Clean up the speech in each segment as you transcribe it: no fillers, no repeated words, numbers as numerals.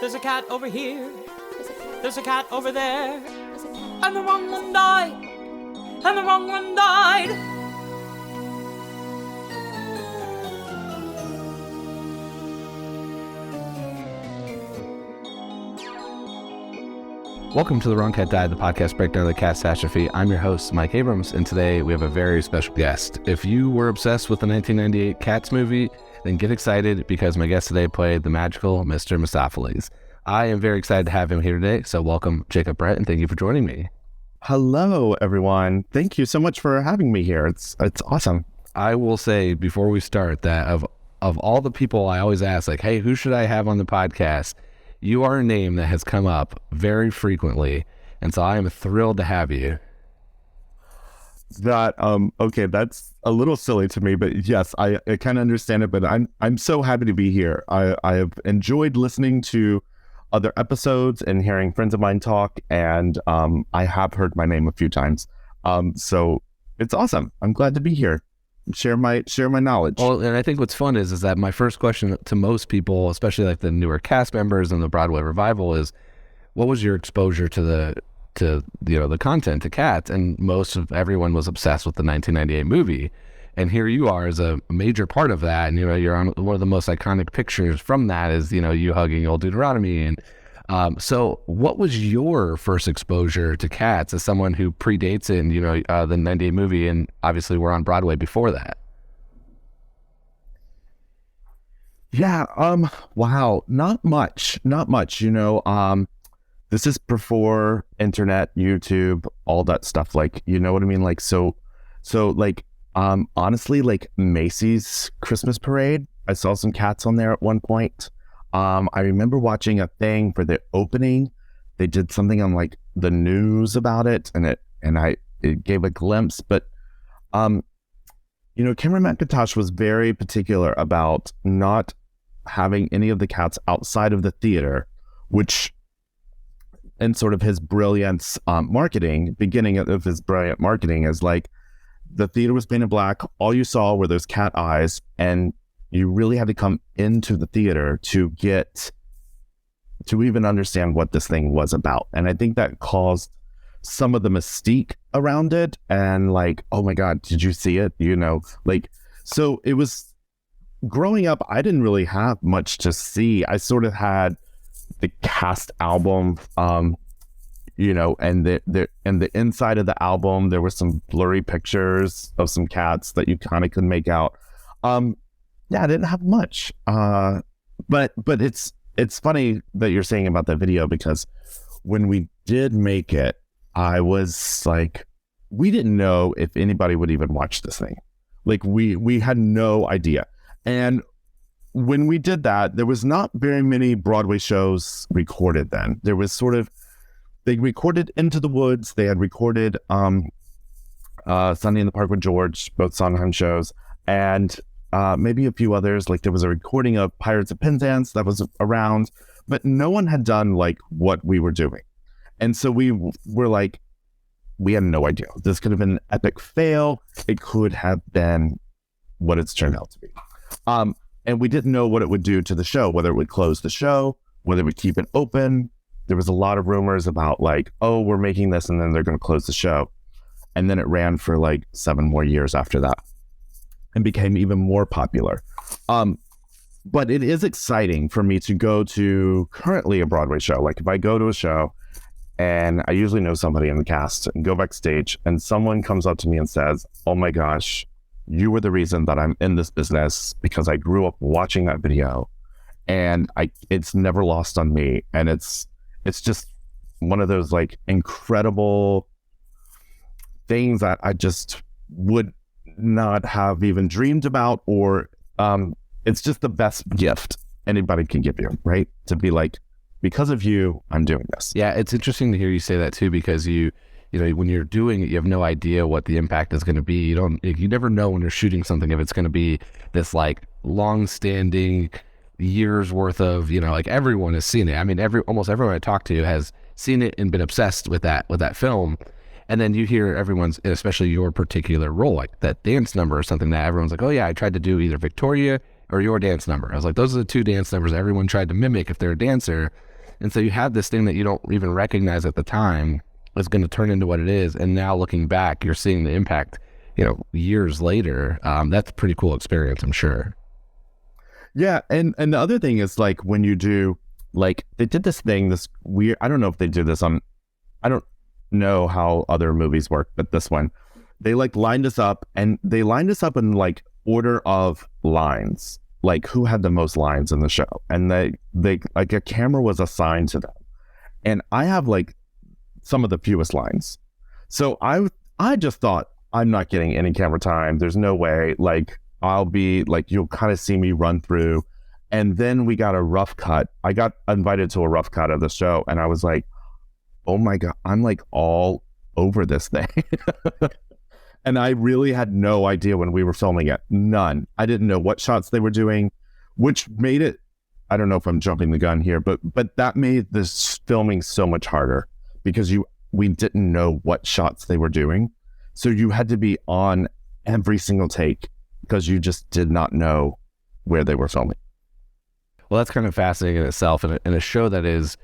There's a cat over here. There's a cat over there. And the wrong one died. And the wrong one died. Welcome to The Wrong Cat Died, the podcast breakdown of the catastrophe. I'm your host, Mike Abrams, and today we have a very special guest. If you were obsessed with the 1998 Cats movie, then get excited because my guest today played the magical Mr. Mistoffelees. I am very excited to have him here today, so welcome Jacob Brent, and thank you for joining me. Hello, everyone. Thank you so much for having me here. It's awesome. I will say before we start that of all the people I always ask, like, hey, who should I have on the podcast? You are a name that has come up very frequently, and so I am thrilled to have you. Okay, that's a little silly to me, but yes, I kind of understand it, but I'm so happy to be here. I have enjoyed listening to other episodes and hearing friends of mine talk, and I have heard my name a few times. So it's awesome. I'm glad to be here. Share my knowledge. Well, and I think what's fun is that my first question to most people, especially like the newer cast members and the Broadway revival, is what was your exposure to the content, to Cats? And most of everyone was obsessed with the 1998 movie. And here you are as a major part of that. And, you're on one of the most iconic pictures from that is, you hugging old Deuteronomy. And so what was your first exposure to Cats as someone who predates it in, the 98 movie? And obviously we're on Broadway before that. Yeah. Wow. Not much. This is before internet, YouTube, all that stuff. Like, you know what I mean? Like, so honestly, like Macy's Christmas parade, I saw some Cats on there at one point. I remember watching a thing for the opening. They did something on like the news about it, and it gave a glimpse. But Cameron McIntosh was very particular about not having any of the Cats outside of the theater, which, in sort of his brilliance beginning of his brilliant marketing, is like the theater was painted black. All you saw were those cat eyes, and you really had to come into the theater to even understand what this thing was about. And I think that caused some of the mystique around it. And like, oh my God, did you see it? So it was growing up. I didn't really have much to see. I sort of had the cast album, and the inside of the album, there were some blurry pictures of some cats that you kind of could make out. I didn't have much. But it's funny that you're saying about that video, because when we did make it, I was like, we didn't know if anybody would even watch this thing. Like we had no idea. And when we did that, there was not very many Broadway shows recorded then. There was they recorded Into the Woods. They had recorded Sunday in the Park with George, both Sondheim shows, and maybe a few others. Like there was a recording of Pirates of Penzance that was around, but no one had done like what we were doing. And so we were like, we had no idea. This could have been an epic fail. It could have been what it's turned out to be. And we didn't know what it would do to the show, whether it would close the show, whether it would keep it open. There was a lot of rumors about like, oh, we're making this and then they're going to close the show. And then it ran for like 7 more years after that and became even more popular. But it is exciting for me to go to currently a Broadway show. Like if I go to a show and I usually know somebody in the cast and go backstage and someone comes up to me and says, oh my gosh, you were the reason that I'm in this business because I grew up watching that video, and it's never lost on me. And it's just one of those like incredible things that I just would not have even dreamed about, or it's just the best gift anybody can give you, right? To be like, because of you, I'm doing this. Yeah, it's interesting to hear you say that too, because you when you're doing it, you have no idea what the impact is going to be. You never know when you're shooting something if it's going to be this like long-standing years worth of, like everyone has seen it. I mean, almost everyone I talk to has seen it and been obsessed with that film. And then you hear everyone's, especially your particular role, like that dance number or something that everyone's like, oh yeah, I tried to do either Victoria or your dance number. I was like, those are the 2 dance numbers everyone tried to mimic if they're a dancer. And so you have this thing that you don't even recognize at the time is going to turn into what it is. And now looking back, you're seeing the impact, years later. That's a pretty cool experience, I'm sure. Yeah. And the other thing is like when you do, like they did this thing, this weird, I don't know if they do this on, I don't know how other movies work, but this one, they like lined us up and they lined us up in like order of lines, like who had the most lines in the show. And they like a camera was assigned to them. And I have like some of the fewest lines. So I just thought, I'm not getting any camera time. There's no way. Like I'll be like, you'll kind of see me run through. And then we got a rough cut. I got invited to a rough cut of the show. And I was like, oh my God, I'm like all over this thing. And I really had no idea when we were filming it. None. I didn't know what shots they were doing, which made it, I don't know if I'm jumping the gun here, but that made this filming so much harder because we didn't know what shots they were doing. So you had to be on every single take because you just did not know where they were filming. Well, that's kind of fascinating in itself. And a show that is,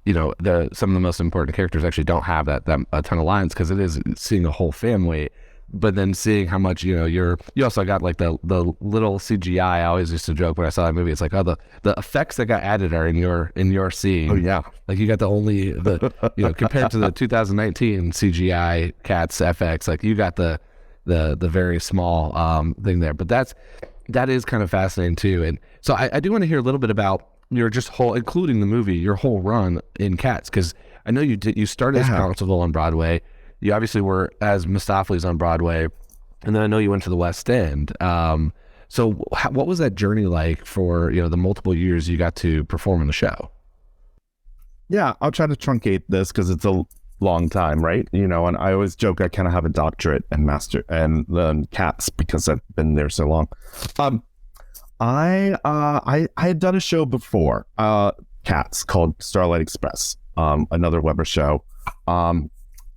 some of the most important characters actually don't have that a ton of lines because it is seeing a whole family. But then seeing how much, you also got like the little CGI. I always used to joke when I saw that movie. It's like, oh, the effects that got added are in your scene. Oh yeah. Like you got compared to the 2019 CGI Cats FX, like you got the very small thing there. But that is kind of fascinating too. And so I do want to hear a little bit about your just whole, including the movie, your whole run in Cats, because I know you started as Constable on Broadway. You obviously were as Mistoffelees on Broadway, and then I know you went to the West End. So what was that journey like for the multiple years you got to perform in the show? Yeah, I'll try to truncate this because it's a long time, right? And I always joke I kind of have a doctorate and master and then Cats because I've been there so long. I had done a show before, Cats, called Starlight Express, another Weber show.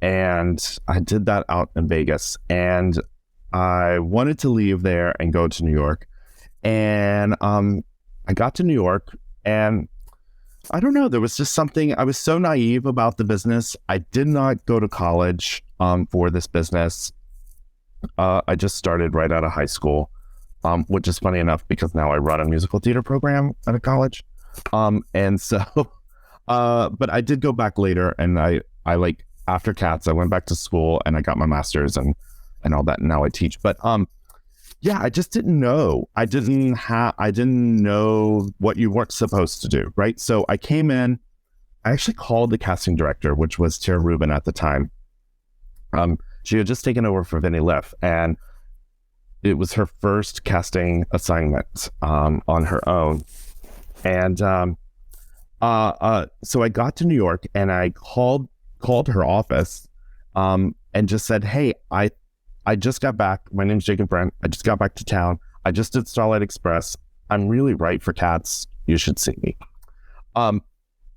And I did that out in Vegas, and I wanted to leave there and go to New York. And I got to New York, and I don't know, there was just something, I was so naive about the business. I did not go to college for this business. I just started right out of high school, which is funny enough because now I run a musical theater program at a college. And so, but I did go back later, and I like, after Cats, I went back to school and I got my master's and all that. And now I teach. But yeah, I just didn't know. I didn't know what you weren't supposed to do, right? So I came in. I actually called the casting director, which was Tara Rubin at the time. She had just taken over for Vinnie Liff, and it was her first casting assignment on her own. And so I got to New York and I called her office and just said, hey, I just got back. My name's Jacob Brent. I just got back to town. I just did Starlight Express. I'm really right for Cats. You should see me. I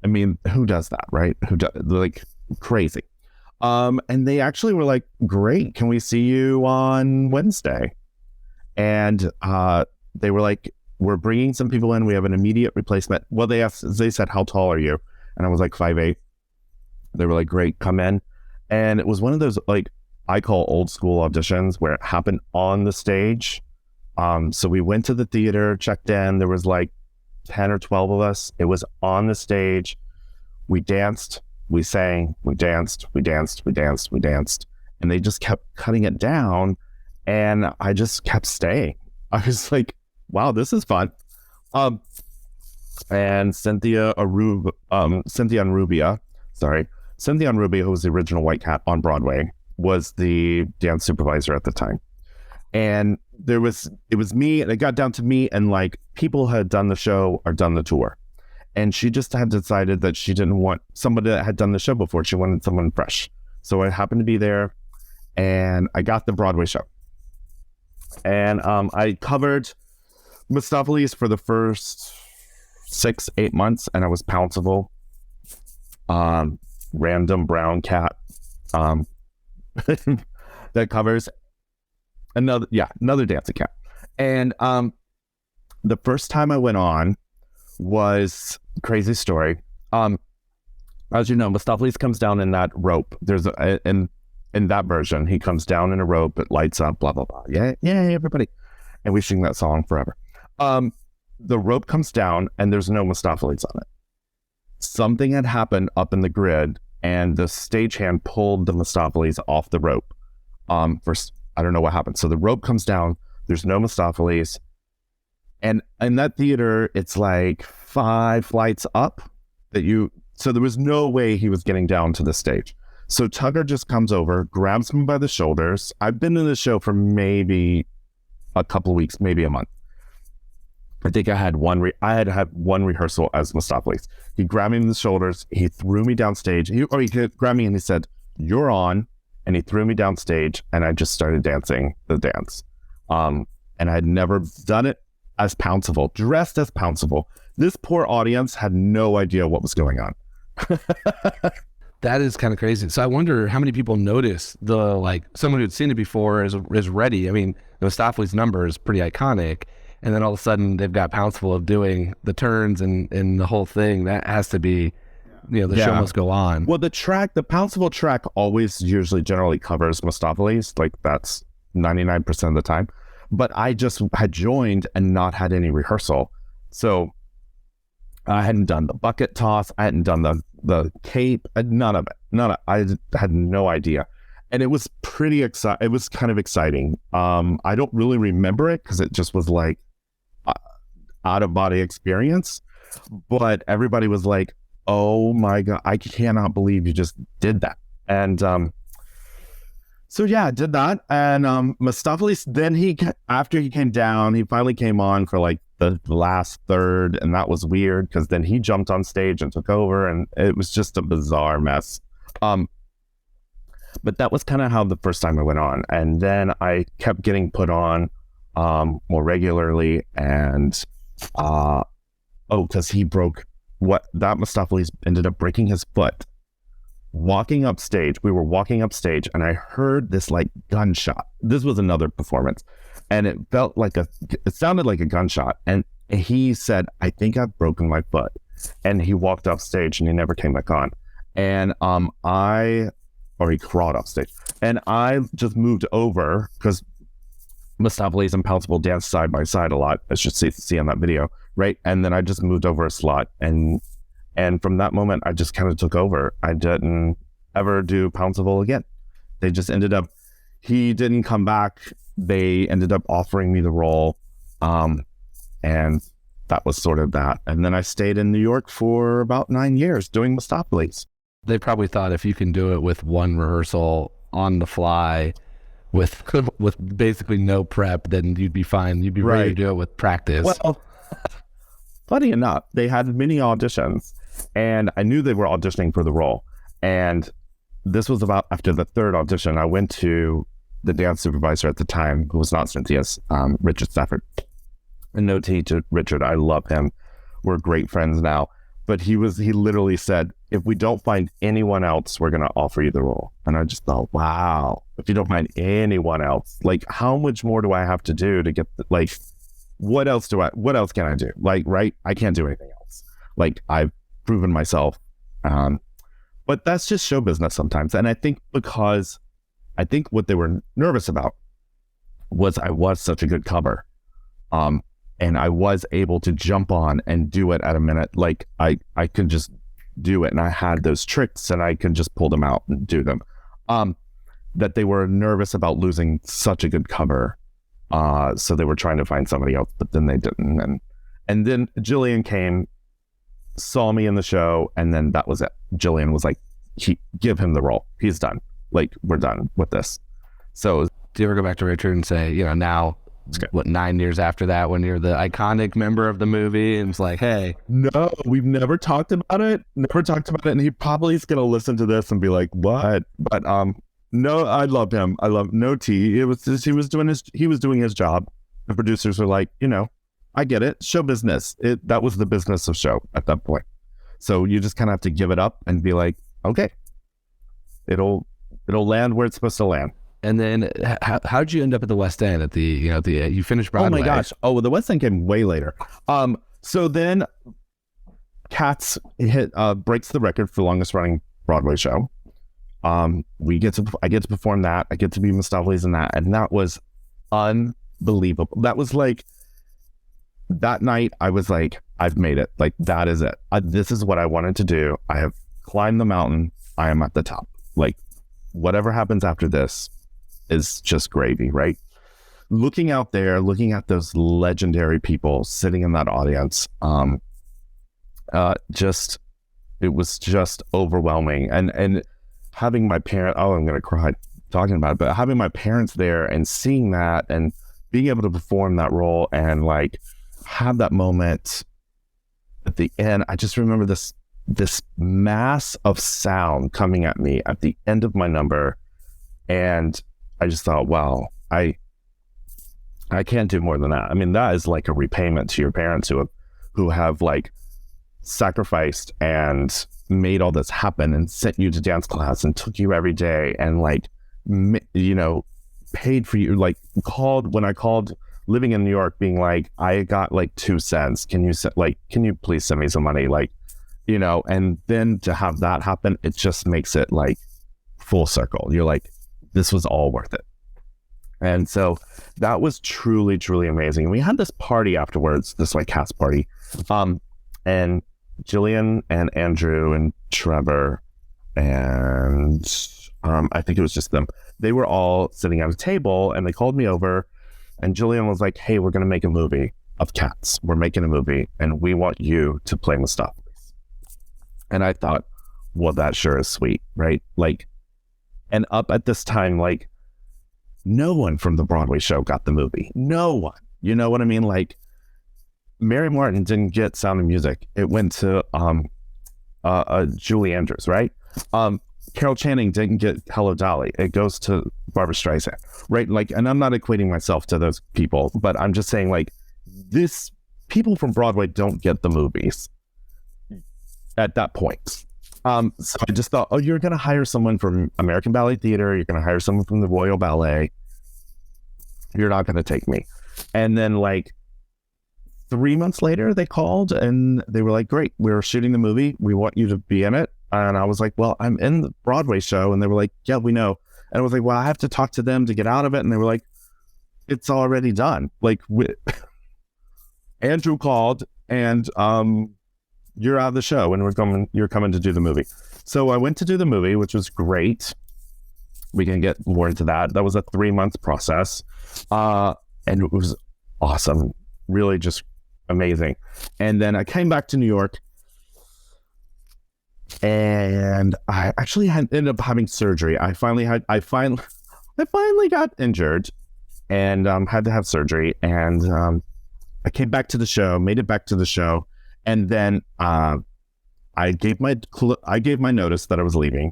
mean, who does that, right? Like crazy. And they actually were like, great. Can we see you on Wednesday? And they were like, we're bringing some people in. We have an immediate replacement. Well, they said, how tall are you? And I was like 5'8". They were like, great, come in. And it was one of those, like, I call old school auditions where it happened on the stage. So we went to the theater, checked in. There was like 10 or 12 of us. It was on the stage. We danced, we sang, we danced, we danced, we danced, we danced. And they just kept cutting it down. And I just kept staying. I was like, wow, this is fun. And Cynthia Anrubia, who was the original White Cat on Broadway, was the dance supervisor at the time. And it was me, and it got down to me, and like people had done the show or done the tour. And she just had decided that she didn't want somebody that had done the show before. She wanted someone fresh. So I happened to be there, and I got the Broadway show. And I covered Mistoffelees for the first 6-8 months, and I was Pouncival, random brown cat that covers another dancing cat. And the first time I went on was crazy story. As you know, Mistoffelees comes down in that rope. There's in that version, he comes down in a rope, it lights up, blah blah blah. Yeah, everybody, and we sing that song forever. The rope comes down, and there's no Mistoffelees on it. Something had happened up in the grid, and the stagehand pulled the Mistoffelees off the rope. First, I don't know what happened. So the rope comes down. There's no Mistoffelees, and in that theater, it's like 5 flights up so there was no way he was getting down to the stage. So Tugger just comes over, grabs him by the shoulders. I've been in the show for maybe a couple of weeks, maybe a month. I think I had one rehearsal as Mistoffelees. He grabbed me in the shoulders. He threw me downstage. He grabbed me and he said, "You're on." And he threw me downstage, and I just started dancing the dance. And I had never done it as Pouncible, dressed as Pouncible. This poor audience had no idea what was going on. That is kind of crazy. So I wonder how many people notice someone who'd seen it before is ready. I mean, Mistoffelees' number is pretty iconic. And then all of a sudden they've got Pouncible of doing the turns and the whole thing. That has to be, the show must go on. Well, the Pouncible track generally covers Mistoffelees. Like that's 99% of the time. But I just had joined and not had any rehearsal. So I hadn't done the bucket toss. I hadn't done the cape. None of it. I had no idea. And it was pretty exciting. It was kind of exciting. I don't really remember it because it just was like out of body experience. But everybody was like, "Oh my God, I cannot believe you just did that." And so yeah, I did that. And Mistoffelees, then after he came down, he finally came on for like the last third, and that was weird because then he jumped on stage and took over, and it was just a bizarre mess. But that was kind of how the first time I went on, and then I kept getting put on more regularly, and because he broke that Mistoffelees ended up breaking his foot walking up stage. We were walking up stage, and I heard this like gunshot. This was another performance, and it sounded like a gunshot. And he said, "I think I've broken my foot," and he walked off stage, and he never came back on. And he crawled off stage, and I just moved over because Mistoffelees and Pouncible dance side by side a lot, as you see on that video, right? And then I just moved over a slot, and from that moment, I just kind of took over. I didn't ever do Pouncible again. They just ended up, he didn't come back. They ended up offering me the role, and that was sort of that. And then I stayed in New York for about 9 years doing Mistoffelees. They probably thought if you can do it with one rehearsal on the fly, with basically no prep, then you'd be fine. You'd be ready to do it with practice. Well, funny enough, they had many auditions, and I knew they were auditioning for the role. And this was about after the third audition. I went to the dance supervisor at the time, who was not Cynthia's, Richard Stafford. And no tea to Richard, I love him. We're great friends now. But he literally said, "If we don't find anyone else, we're going to offer you the role." And I just thought, wow, if you don't find anyone else, like how much more do I have to do to get, what else can I do? Like, right? I can't do anything else. Like I've proven myself. But that's just show business sometimes. And I think what they were nervous about was I was such a good cover. And I was able to jump on and do it at a minute. Like I could just do it, and I had those tricks, and I could just pull them out and do them. That they were nervous about losing such a good cover. So they were trying to find somebody else, but then they didn't. And then Jillian came, saw me in the show, and then that was it. Jillian was like, give him the role. He's done. Like, we're done with this. So do you ever go back to Richard and say, now, 9 years after that, when you're the iconic member of the movie, and it's like, hey? No, we've never talked about it. And he probably is going to listen to this and be like, what? But no, I love him. I love no tea. It was just, he was doing his job. The producers were like, I get it. Show business. That was the business of show at that point. So you just kind of have to give it up and be like, okay, it'll land where it's supposed to land. And then how'd you end up at the West End you finished Broadway? Oh my gosh. Oh, the West End came way later. So then Cats breaks the record for longest running Broadway show. I get to perform that. I get to be Mistoffelees in that, and that was unbelievable. That was like, that night I was like, I've made it. Like, that is it. This is what I wanted to do. I have climbed the mountain. I am at the top. Like, whatever happens after this is just gravy, right? Looking out there, looking at those legendary people sitting in that audience, it was just overwhelming. And having my parent, I'm going to cry talking about it, but having my parents there and seeing that and being able to perform that role and like have that moment at the end, I just remember this mass of sound coming at me at the end of my number. And I just thought, wow, I can't do more than that. I mean, that is like a repayment to your parents who have like sacrificed and made all this happen and sent you to dance class and took you every day and like, you know, paid for you, like when I called living in New York being like, I got like 2 cents. Can you please send me some money? Like, you know, and then to have that happen, it just makes it like full circle. You're like, this was all worth it. And so that was truly, truly amazing. We had this party afterwards, this like cast party. And Jillian and Andrew and Trevor and I think it was just them. They were all sitting at a table and they called me over and Jillian was like, hey, we're going to make a movie of cats. We're making a movie and we want you to play Mistoffelees. And I thought, well, that sure is sweet, right? Like, and up at this time, like, no one from the Broadway show got the movie. No one. You know what I mean? Like, Mary Martin didn't get Sound of Music. It went to Julie Andrews, right? Carol Channing didn't get Hello Dolly. It goes to Barbra Streisand, right? Like, and I'm not equating myself to those people, but I'm just saying, like, this people from Broadway don't get the movies at that point. So I just thought, oh, you're going to hire someone from American Ballet Theater. You're going to hire someone from the Royal Ballet. You're not going to take me. And then like 3 months later, they called and they were like, great, we're shooting the movie. We want you to be in it. And I was like, well, I'm in the Broadway show. And they were like, yeah, we know. And I was like, well, I have to talk to them to get out of it. And they were like, it's already done. Like Andrew called and, you're out of the show and you're coming to do the movie. So I went to do the movie, which was great. We can get more into that. That was a 3-month process. And it was awesome. Really just amazing. And then I came back to New York and I actually ended up having surgery. I finally got injured and had to have surgery. And I came back to the show, made it back to the show. And then I gave my notice that I was leaving.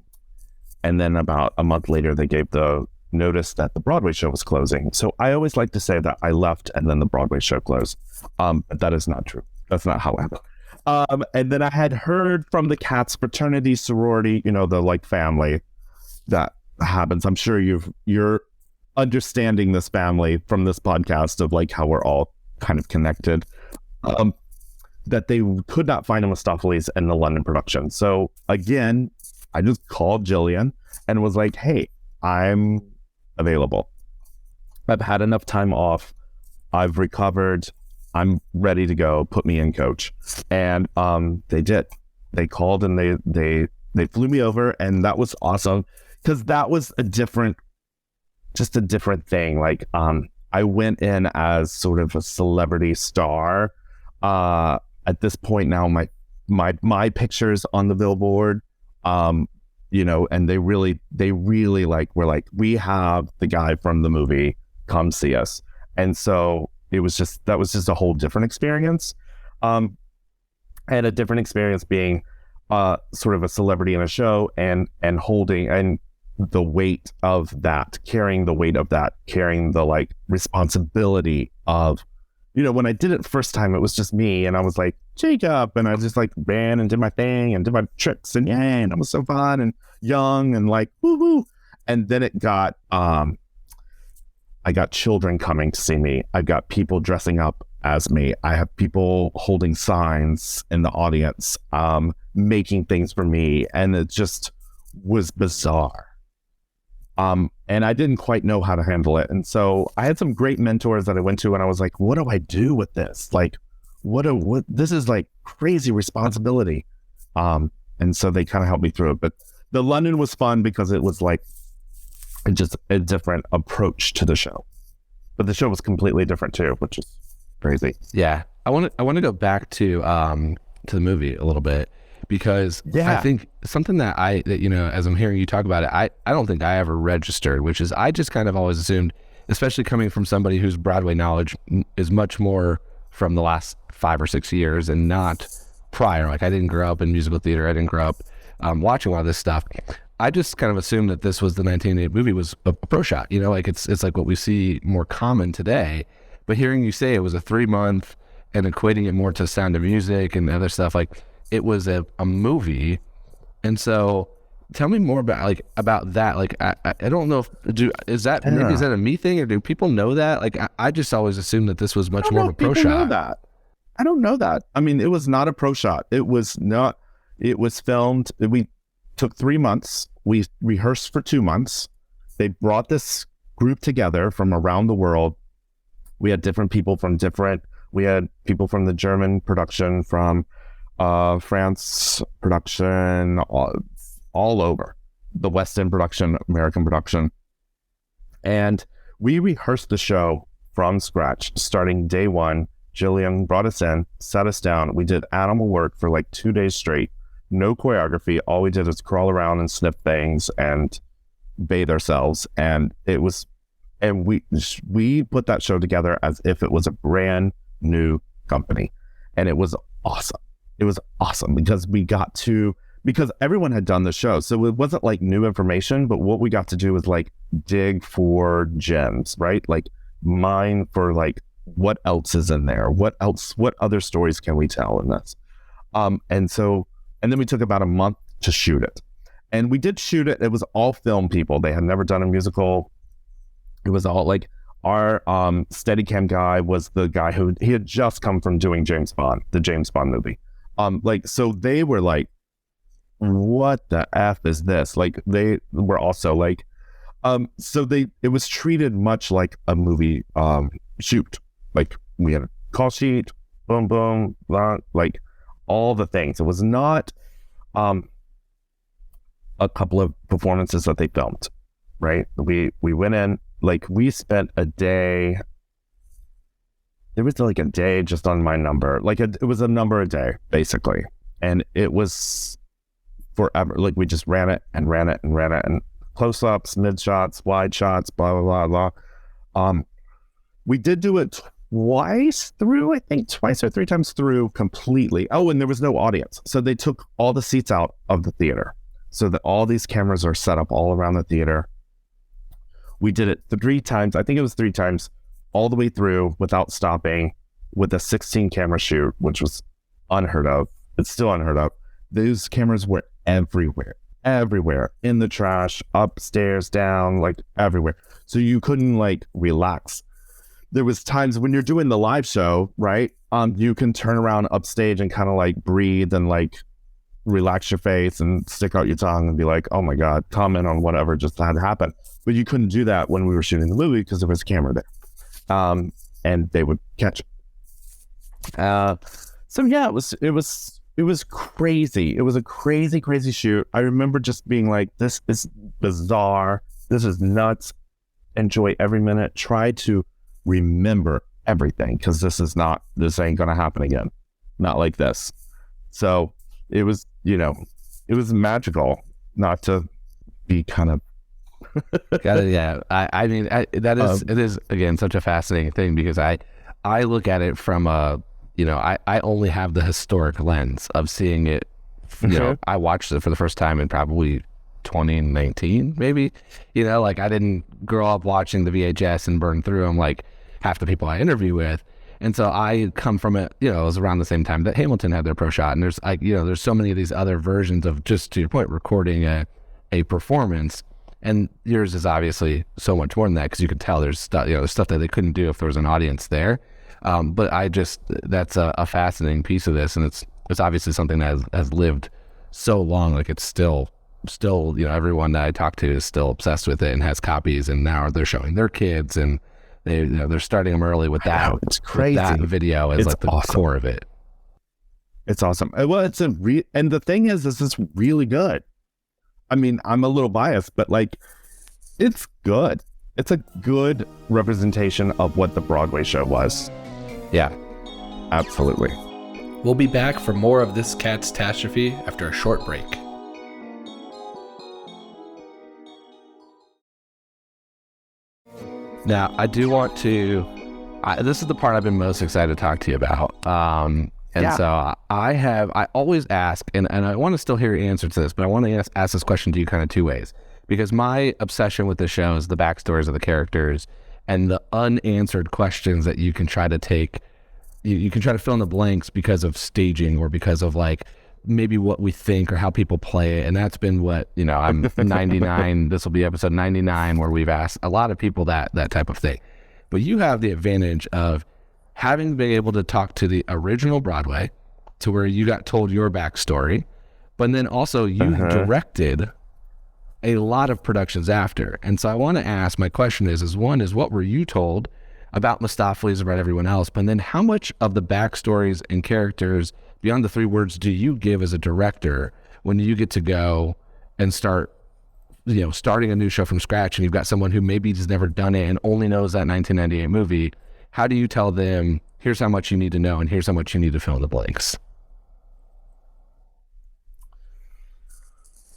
And then about a month later, they gave the notice that the Broadway show was closing. So I always like to say that I left and then the Broadway show closed. But that is not true. That's not how it happened. And then I had heard from the Cats fraternity, sorority, you know, the like family that happens. I'm sure you're understanding this family from this podcast of like how we're all kind of connected. That they could not find a Mistoffelees in the London production. So again, I just called Jillian and was like, hey, I'm available. I've had enough time off. I've recovered. I'm ready to go. Put me in, coach. And they did. They called and they flew me over, and that was awesome because that was a different thing. Like I went in as sort of a celebrity star. At this point now, my pictures on the billboard, you know, and they really like, were like, we have the guy from the movie, come see us. And so that was just a whole different experience. And a different experience being, sort of a celebrity in a show and holding and the weight of that, carrying the weight of that, carrying the like responsibility of, you know, when I did it the first time, it was just me and I was like, Jacob, and I just like ran and did my thing and did my tricks and and it was so fun and young and like, woohoo. And then it got, I got children coming to see me. I got people dressing up as me. I have people holding signs in the audience, making things for me, and it just was bizarre. And I didn't quite know how to handle it. And so I had some great mentors that I went to, and I was like, what do I do with this? Like, what this is like crazy responsibility. And so they kind of helped me through it. But the London was fun because it was like just a different approach to the show. But the show was completely different too, which is crazy. Yeah. I want to go back to the movie a little bit, because I think something that as I'm hearing you talk about it, I don't think I ever registered, which is I just kind of always assumed, especially coming from somebody whose Broadway knowledge is much more from the last 5 or 6 years and not prior. Like, I didn't grow up in musical theater. I didn't grow up watching a lot of this stuff. I just kind of assumed that this was the 1988 movie was a pro shot, like it's like what we see more common today. But hearing you say it was a 3-month and equating it more to Sound of Music and other stuff, like it was a movie. And so tell me more about that. Like, I don't know is that a me thing, or do people know that? Like, I just always assumed that this was much more of a pro shot. I don't know that. I mean, it was not a pro shot. It was filmed. We took 3 months. We rehearsed for 2 months. They brought this group together from around the world. We had different people we had people from the German production, from France production, all over, the West End production, American production. And we rehearsed the show from scratch, starting day one. Jillian brought us in, sat us down. We did animal work for like 2 days straight. No choreography. All we did was crawl around and sniff things and bathe ourselves. And we put that show together as if it was a brand new company. And it was awesome. It was awesome because because everyone had done the show. So it wasn't like new information, but what we got to do was like dig for gems, right? Like mine for like, what else is in there? What other stories can we tell in this? And then we took about a month to shoot it. And we did shoot it. It was all film people. They had never done a musical. It was all like, our Steadicam guy was the guy he had just come from doing James Bond, the James Bond movie. So they were like, what the F is this? Like, they were also like, it was treated much like a movie shoot. Like, we had a call sheet, boom, boom, blah, like all the things. It was not a couple of performances that they filmed, right? We went in, like, we spent a day. There was like a day just on my number. Like, it was a number a day, basically. And it was forever. Like, we just ran it and ran it and ran it. And close-ups, mid-shots, wide shots, blah, blah, blah, blah. We did do it twice or 3 times through completely. Oh, and there was no audience. So they took all the seats out of the theater so that all these cameras are set up all around the theater. We did it 3 times. I think it was 3 times all the way through without stopping, with a 16 camera shoot, which was unheard of. It's still unheard of. Those cameras were everywhere, in the trash, upstairs, down, like everywhere. So you couldn't like relax. There was times when you're doing the live show, right? You can turn around upstage and kind of like breathe and like relax your face and stick out your tongue and be like, oh my God, comment on whatever just had happened. But you couldn't do that when we were shooting the movie because there was a camera there. And they would catch it. So yeah, it was crazy. It was a crazy shoot. I remember just being like, this is bizarre. This is nuts. Enjoy every minute. Try to remember everything, because this ain't gonna happen again. Not like this. So it was, it was magical not to be kind of yeah. I mean, it is again such a fascinating thing, because I look at it from I only have the historic lens of seeing it. I watched it for the first time in probably 2019, maybe. Like, I didn't grow up watching the VHS and burn through them like half the people I interview with. And so I come from it, it was around the same time that Hamilton had their pro shot. And there's so many of these other versions of, just to your point, recording a performance. And yours is obviously so much more than that, because you could tell there's stuff that they couldn't do if there was an audience there. But that's a fascinating piece of this, and it's obviously something that has lived so long. Like it's still, everyone that I talk to is still obsessed with it and has copies, and now they're showing their kids, and they're starting them early with that. It's crazy. With that video is like the awesome. core of it. It's awesome. Well, and the thing is, this is really good. I mean, I'm a little biased, but like, it's good. It's a good representation of what the Broadway show was. Yeah, absolutely. We'll be back for more of this catastrophe after a short break. Now, I do want to, this is the part I've been most excited to talk to you about. So I always ask, and I want to still hear your answer to this, but I want to ask this question to you kind of two ways. Because my obsession with the show is the backstories of the characters and the unanswered questions that you can try to take. You can try to fill in the blanks because of staging or because of like maybe what we think or how people play it. And that's been what, I'm 99. This will be episode 99 where we've asked a lot of people that type of thing. But you have the advantage of having been able to talk to the original Broadway, to where you got told your backstory, but then also you directed a lot of productions after. And so I want to ask, my question is one is what were you told about Mistoffelees, about everyone else? But then how much of the backstories and characters beyond the 3 words do you give as a director when you get to go and start, starting a new show from scratch, and you've got someone who maybe has never done it and only knows that 1998 movie? How do you tell them, here's how much you need to know and here's how much you need to fill in the blanks?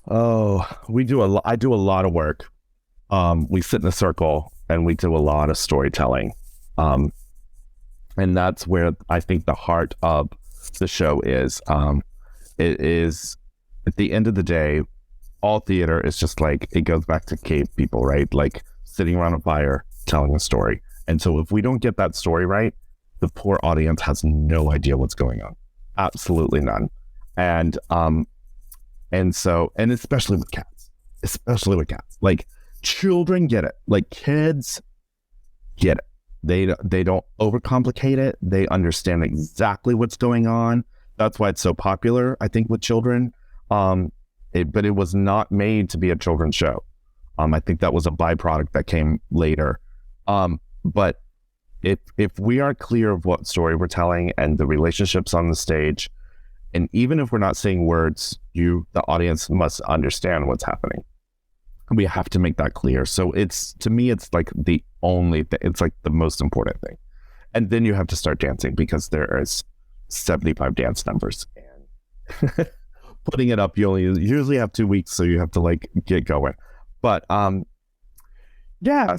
Oh, I do a lot of work. We sit in a circle and we do a lot of storytelling. And that's where I think the heart of the show is. It is, at the end of the day, all theater is just like, it goes back to cave people, right? Like sitting around a fire, telling a story. And so if we don't get that story right, the poor audience has no idea what's going on. Absolutely none. And especially with cats, like children get it, like kids get it. They don't overcomplicate it. They understand exactly what's going on. That's why it's so popular, I think, with children. But it was not made to be a children's show. I think that was a byproduct that came later. But if we are clear of what story we're telling and the relationships on the stage, and even if we're not saying words, the audience must understand what's happening. We have to make that clear. So to me, it's like the only thing. It's like the most important thing. And then you have to start dancing, because there is 75 dance numbers, and putting it up, you usually have 2 weeks, so you have to like get going. But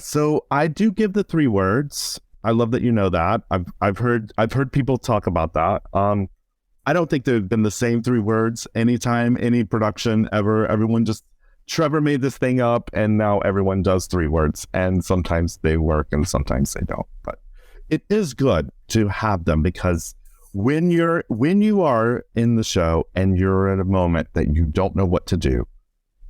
so I do give the 3 words. I love that you know that. I've heard people talk about that. I don't think they've been the same 3 words anytime, any production ever. Trevor made this thing up, and now everyone does 3 words, and sometimes they work and sometimes they don't. But it is good to have them, because when you are in the show and you're at a moment that you don't know what to do,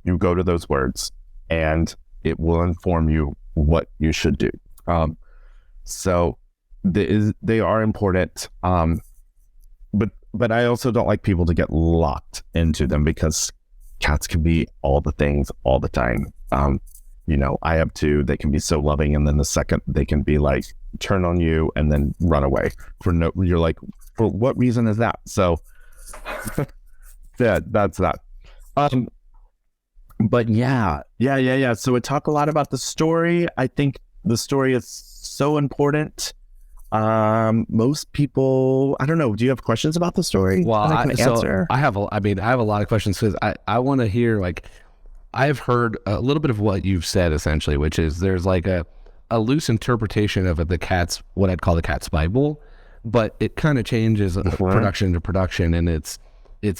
you go to those words and it will inform you what you should do. So they are important. But I also don't like people to get locked into them, because cats can be all the things all the time. I have 2. They can be so loving, and then the second they can be like turn on you and then run away you're like, for what reason is that? So that's that. But yeah. So we talk a lot about the story. I think the story is so important. Most people, I don't know, do you have questions about the story? Well, I can answer. I have a lot of questions, because I want to hear, like, I've heard a little bit of what you've said, essentially, which is there's like a loose interpretation of what I'd call the cat's Bible, but it kind of changes production to production, and it's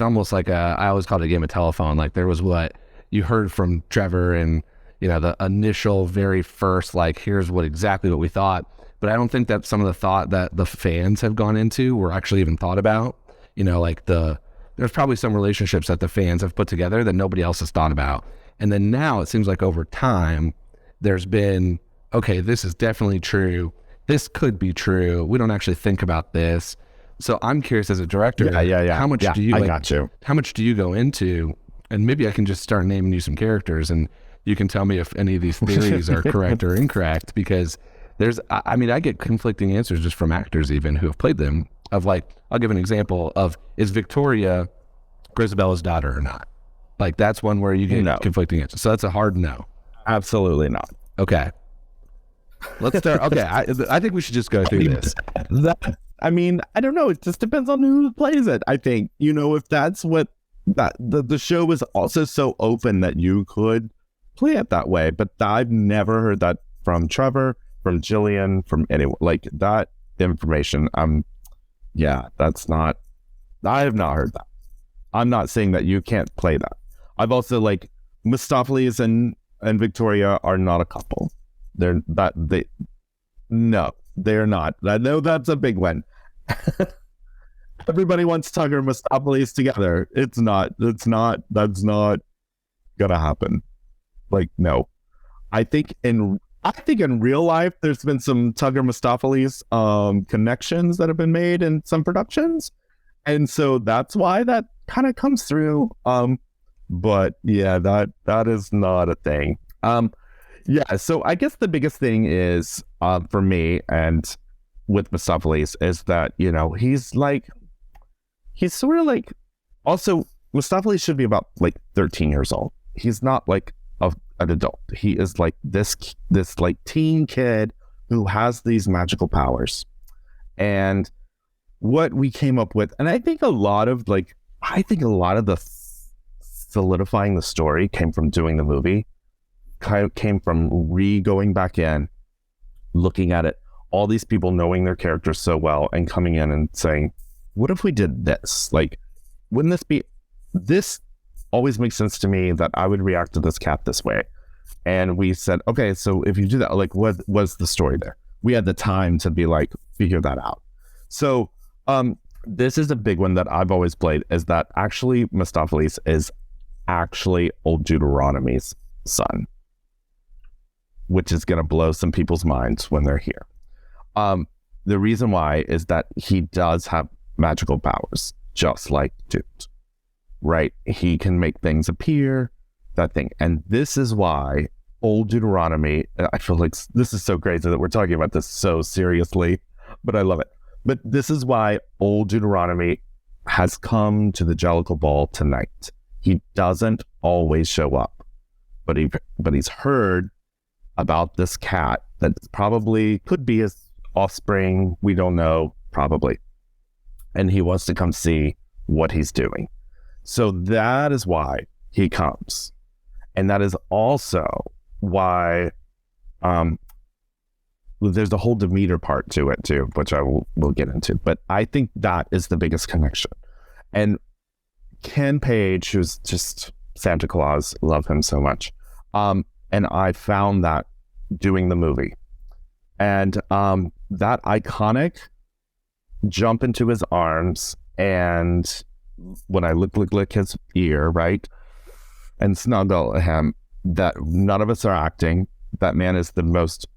almost like I always call it a game of telephone. Like, there was what you heard from Trevor, and the initial very first, like, here's exactly what we thought. But I don't think that some of the thought that the fans have gone into were actually even thought about. There's probably some relationships that the fans have put together that nobody else has thought about. And then now it seems like over time, there's been, okay, this is definitely true. this could be true. We don't actually think about this. So I'm curious as a director, Yeah. how much do you I got you. how much do you go into, and maybe I can just start naming you some characters and you can tell me if any of these theories are correct or incorrect, because I get conflicting answers just from actors even who have played them of like, I'll give an example of, is Victoria Grisabella's daughter or not? Like that's one where you get conflicting answers. So that's a hard no. Absolutely not. Okay. Let's start. Okay. I think we should just go through this. I don't know. It just depends on who plays it. I think, if that's what the show was also so open that you could play it that way. But I've never heard that from Trevor, from Jillian, from anyone like that information. That's not, I have not heard that. I'm not saying that you can't play that. I've also like Mistoffelees and Victoria are not a couple. They're not. I know that's a big one. Everybody wants Tugger and Mistoffelees together. That's not gonna happen. Like, no. I think in real life there's been some Tugger Mistoffelees connections that have been made in some productions. And so that's why that kind of comes through. But yeah, that is not a thing. So I guess the biggest thing is for me and with Mistoffelees is that, he's sort of like, also Mistoffelees should be about like 13 years old. He's not like an adult. He is like this like teen kid who has these magical powers. And what we came up with, and I think a lot of the solidifying the story came from doing the movie, came from going back in, looking at it, all these people knowing their characters so well and coming in and saying, what if we did this? Like, wouldn't this always makes sense to me that I would react to this cat this way. And we said, okay, so if you do that, like, what was the story there? We had the time to be like, figure that out. So this is a big one that I've always played, is that actually Mistoffelees is actually old Deuteronomy's son, which is going to blow some people's minds when they're here. The reason why is that he does have magical powers, just like Dude, right? He can make things appear, that thing. And this is why old Deuteronomy, I feel like this is so crazy that we're talking about this so seriously, but I love it. But this is why old Deuteronomy has come to the Jellicle Ball tonight. He doesn't always show up, but he's heard about this cat that probably could be his offspring. We don't know, probably. And he wants to come see what he's doing. So that is why he comes. And that is also why there's a whole Demeter part to it too, which I will get into. But I think that is the biggest connection. And Ken Page, who's just Santa Claus, love him so much. And I found that doing the movie. And that iconic jump into his arms, and when I lick his ear, right? And snuggle him, that none of us are acting. That man is the most,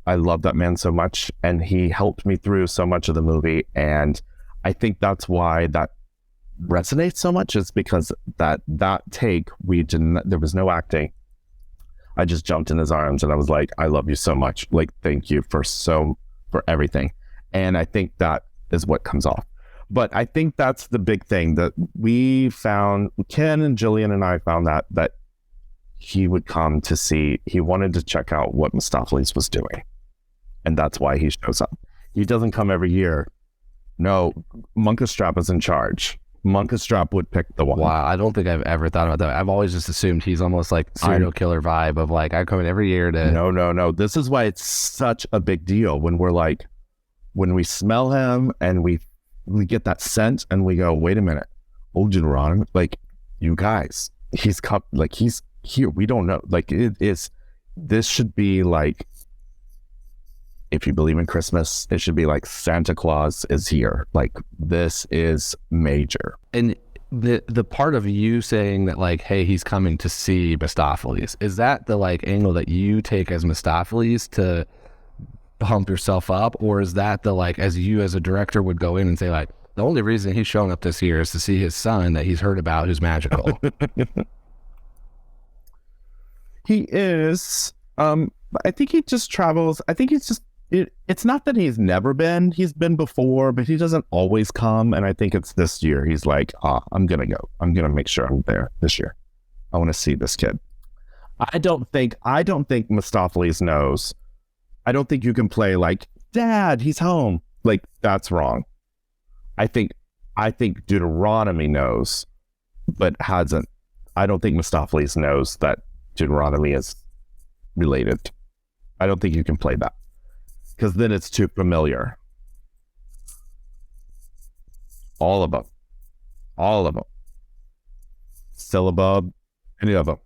I love that man so much. And he helped me through so much of the movie. And I think that's why that resonates so much, is because that take, there was no acting. I just jumped in his arms and I was like, I love you so much. Like, thank you for everything. And I think that is what comes off. But I think that's the big thing that we found. Ken and Jillian and I found that he would come to see, he wanted to check out what Mistoffelees was doing. And that's why he shows up. He doesn't come every year. No, Munkustrap is in charge. Munkustrap would pick the one. Wow, I don't think I've ever thought about that. I've always just assumed he's almost like serial killer vibe of like, I come in every year to... No. This is why it's such a big deal when we're like, when we smell him and we get that scent and we go, wait a minute, old Deuteronomy, like, you guys, he's here. We don't know. Like, this should be like, if you believe in Christmas, it should be like Santa Claus is here. Like, this is major. And the part of you saying that, like, hey, he's coming to see Mistoffelees, is that the like angle that you take as Mistoffelees to pump yourself up, or is that the like as you as a director would go in and say like the only reason he's showing up this year is to see his son that he's heard about who's magical? He is. I think he just travels. I think he's just. It's not that he's never been. He's been before, but he doesn't always come. And I think it's this year. He's like, I'm gonna go. I'm gonna make sure I'm there this year. I want to see this kid. I don't think Mistoffelees knows. I don't think you can play like, Dad, he's home. Like, that's wrong. I think Deuteronomy knows, but hasn't. I don't think Mistoffelees knows that Deuteronomy is related. I don't think you can play that because then it's too familiar. All of them. Syllabub, any of them.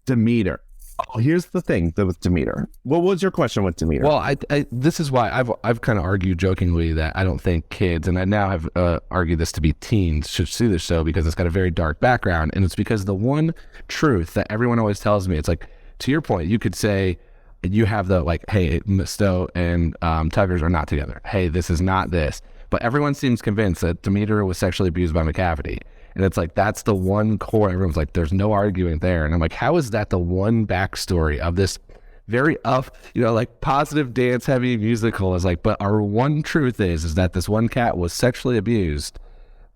Demeter. Oh, here's the thing with Demeter. What was your question with Demeter? Well, I this is why I've kind of argued jokingly that I don't think kids, and I now have argued this to be teens, should see this show because it's got a very dark background, and it's because the one truth that everyone always tells me, it's like, to your point, you could say, you have the like, hey, Misto and Tuggers are not together. Hey, this is not this. But everyone seems convinced that Demeter was sexually abused by McCavity. And it's like, that's the one core. Everyone's like, there's no arguing there. And I'm like, how is that the one backstory of this very like positive dance heavy musical? Is like, but our one truth is that this one cat was sexually abused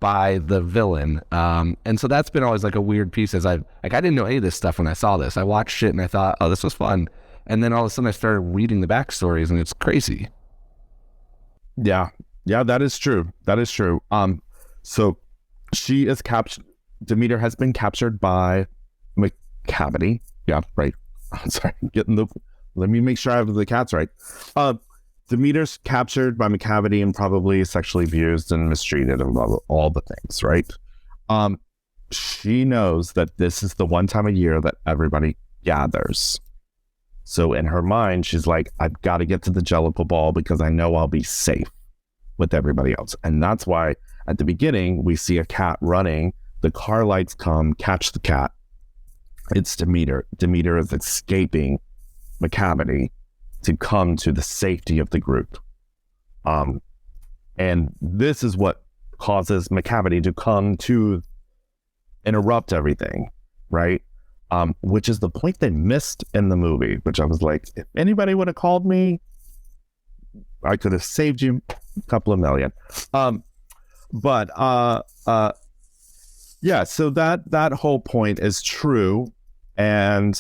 by the villain. And so that's been always like a weird piece as I didn't know any of this stuff when I saw this. I watched it and I thought, oh, this was fun. And then all of a sudden I started reading the backstories and it's crazy. Yeah, that is true. So she is captured. Demeter has been captured by McCavity. Yeah, right. I'm sorry. Let me make sure I have the cats right. Demeter's captured by McCavity and probably sexually abused and mistreated and blah, blah, all the things, right? She knows that this is the one time a year that everybody gathers. So in her mind, she's like, I've got to get to the Jellicle Ball because I know I'll be safe with everybody else. And that's why at the beginning, we see a cat running. The car lights come, catch the cat. It's Demeter. Demeter is escaping McCavity to come to the safety of the group. And this is what causes McCavity to come to interrupt everything, right? Which is the point they missed in the movie, which I was like, if anybody would have called me, I could have saved you a couple of million. Yeah, so that whole point is true. And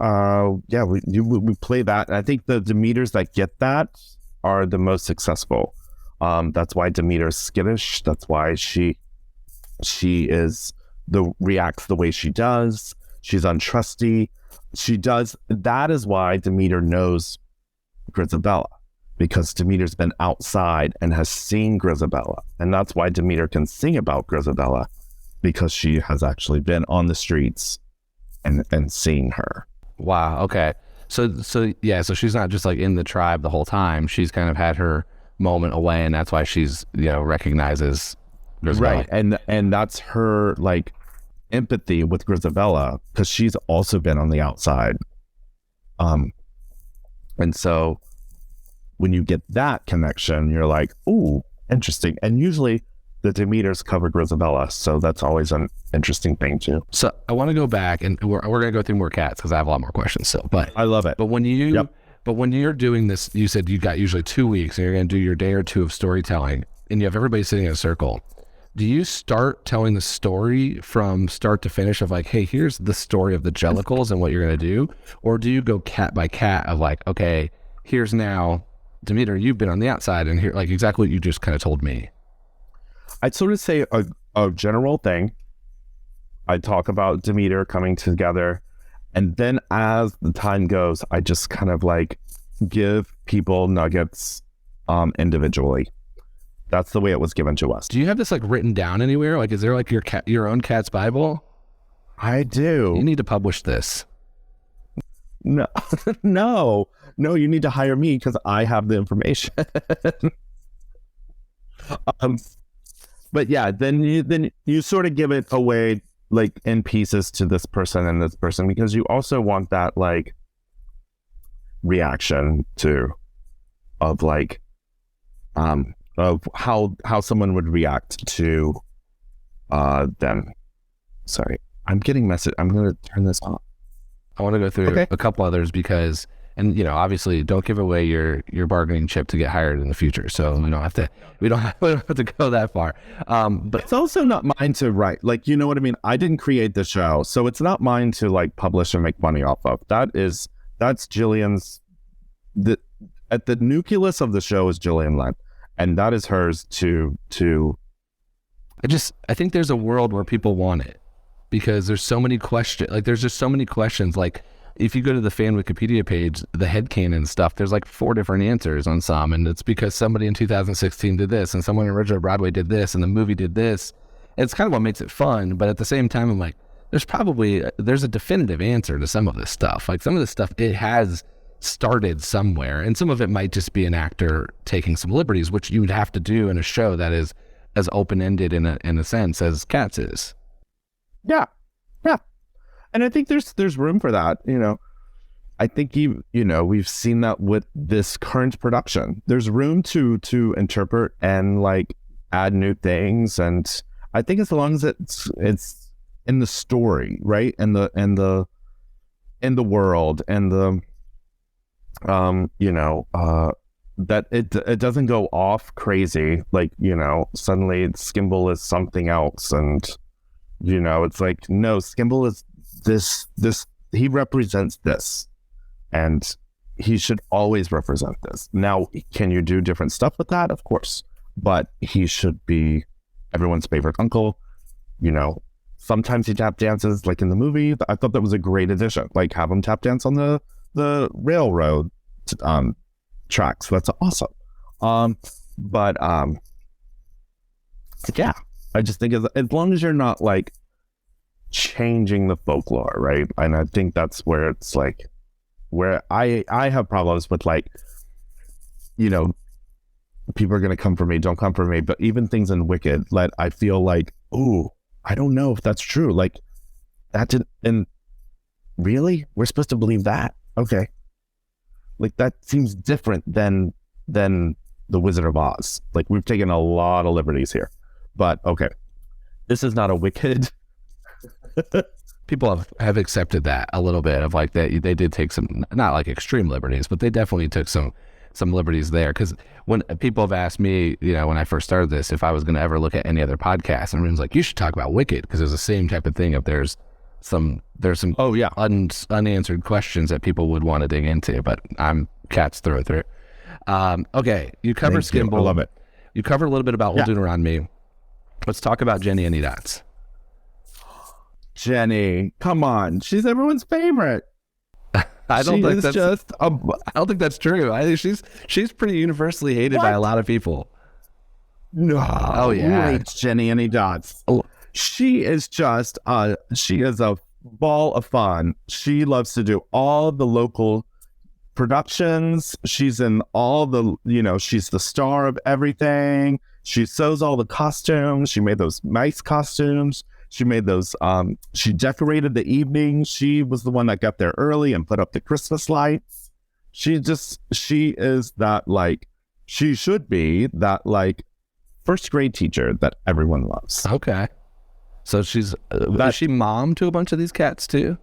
we play that. And I think the Demeters that get that are the most successful. That's why Demeter's skittish. That's why she reacts the way she does. She's untrusty. That is why Demeter knows Grisabella, because Demeter's been outside and has seen Grisabella. And that's why Demeter can sing about Grisabella, because she has actually been on the streets and seen her. Wow. Okay. So she's not just like in the tribe the whole time. She's kind of had her moment away, and that's why she's, recognizes Grisabella. Right. And that's her like empathy with Grisabella, because she's also been on the outside. And so when you get that connection, you're like, ooh, interesting. And usually the Demeters cover Grisabella, so that's always an interesting thing too. So I want to go back, and we're going to go through more cats because I have a lot more questions still. But I love it. But when you're doing this, you said you got usually 2 weeks, and you're going to do your day or two of storytelling, and you have everybody sitting in a circle. Do you start telling the story from start to finish of like, hey, here's the story of the Jellicles and what you're going to do? Or do you go cat by cat of like, okay, here's now, Demeter, you've been on the outside, and here, like exactly what you just kind of told me? I'd sort of say a general thing. I'd talk about Demeter coming together. And then as the time goes, I just kind of like give people nuggets individually. That's the way it was given to us. Do you have this like written down anywhere? Like, is there like your own cat's Bible? I do. You need to publish this. No, no, you need to hire me because I have the information. But yeah, then you sort of give it away like in pieces to this person and this person, because you also want that like reaction too. like of how someone would react to them. Sorry, I'm getting message. I'm gonna turn this off. I want to go through a couple others because, and obviously, don't give away your bargaining chip to get hired in the future. So we don't have to go that far. But it's also not mine to write. Like, you know what I mean? I didn't create the show, so it's not mine to like publish and make money off of. That's Jillian's. At the nucleus of the show is Jillian Lent, and that is hers to. I think there's a world where people want it because there's so many questions. Like, there's just so many questions. Like, if you go to the fan Wikipedia page, the headcanon stuff, there's like 4 different answers on some, and it's because somebody in 2016 did this, and someone in original Broadway did this, and the movie did this. It's kind of what makes it fun, but at the same time, I'm like, there's a definitive answer to some of this stuff. Like, some of this stuff, it has started somewhere, and some of it might just be an actor taking some liberties, which you would have to do in a show that is as open-ended in a sense as Cats is. Yeah. And I think there's room for that. I think we've seen that with this current production. There's room to interpret and like add new things, and I think as long as it's in the story, right, and the world, and the that it doesn't go off crazy, like suddenly Skimble is something else, and it's like, no, Skimble is this he represents this, and he should always represent this. Now, can you do different stuff with that? Of course, but he should be everyone's favorite uncle. Sometimes he tap dances, like in the movie. I thought that was a great addition, like have him tap dance on the railroad tracks. That's awesome. But yeah, I just think as long as you're not like changing the folklore, right? And I think that's where it's like, where I have problems with, like, people are going to come for me, don't come for me. But even things in Wicked, I feel like, ooh, I don't know if that's true. Like, that didn't, and really? We're supposed to believe that? Okay. Like, that seems different than The Wizard of Oz. Like, we've taken a lot of liberties here. But, okay. This is not a Wicked. People have accepted that a little bit of like that they did take some, not like extreme liberties, but they definitely took some liberties there. Because when people have asked me, when I first started this, if I was going to ever look at any other podcast, and everyone's like, you should talk about Wicked, because there's the same type of thing. If there's some oh yeah, unanswered questions that people would want to dig into, but I'm Cats through and through. Okay, you cover Skimble. I love it. You cover a little bit about Holding Around Me. Let's talk about Jenny Any Dots. Jenny, come on, she's everyone's favorite. I don't think that's true. I think she's pretty universally hated by a lot of people. No, oh yeah, hates Jenny Any Dots. Oh. She is just she is a ball of fun. She loves to do all the local productions. She's in all the, she's the star of everything. She sews all the costumes. She made those nice costumes. She made those, she decorated the evening. She was the one that got there early and put up the Christmas lights. She is that, like, she should be that, like, first grade teacher that everyone loves. Okay. So she's, is she mom to a bunch of these cats too?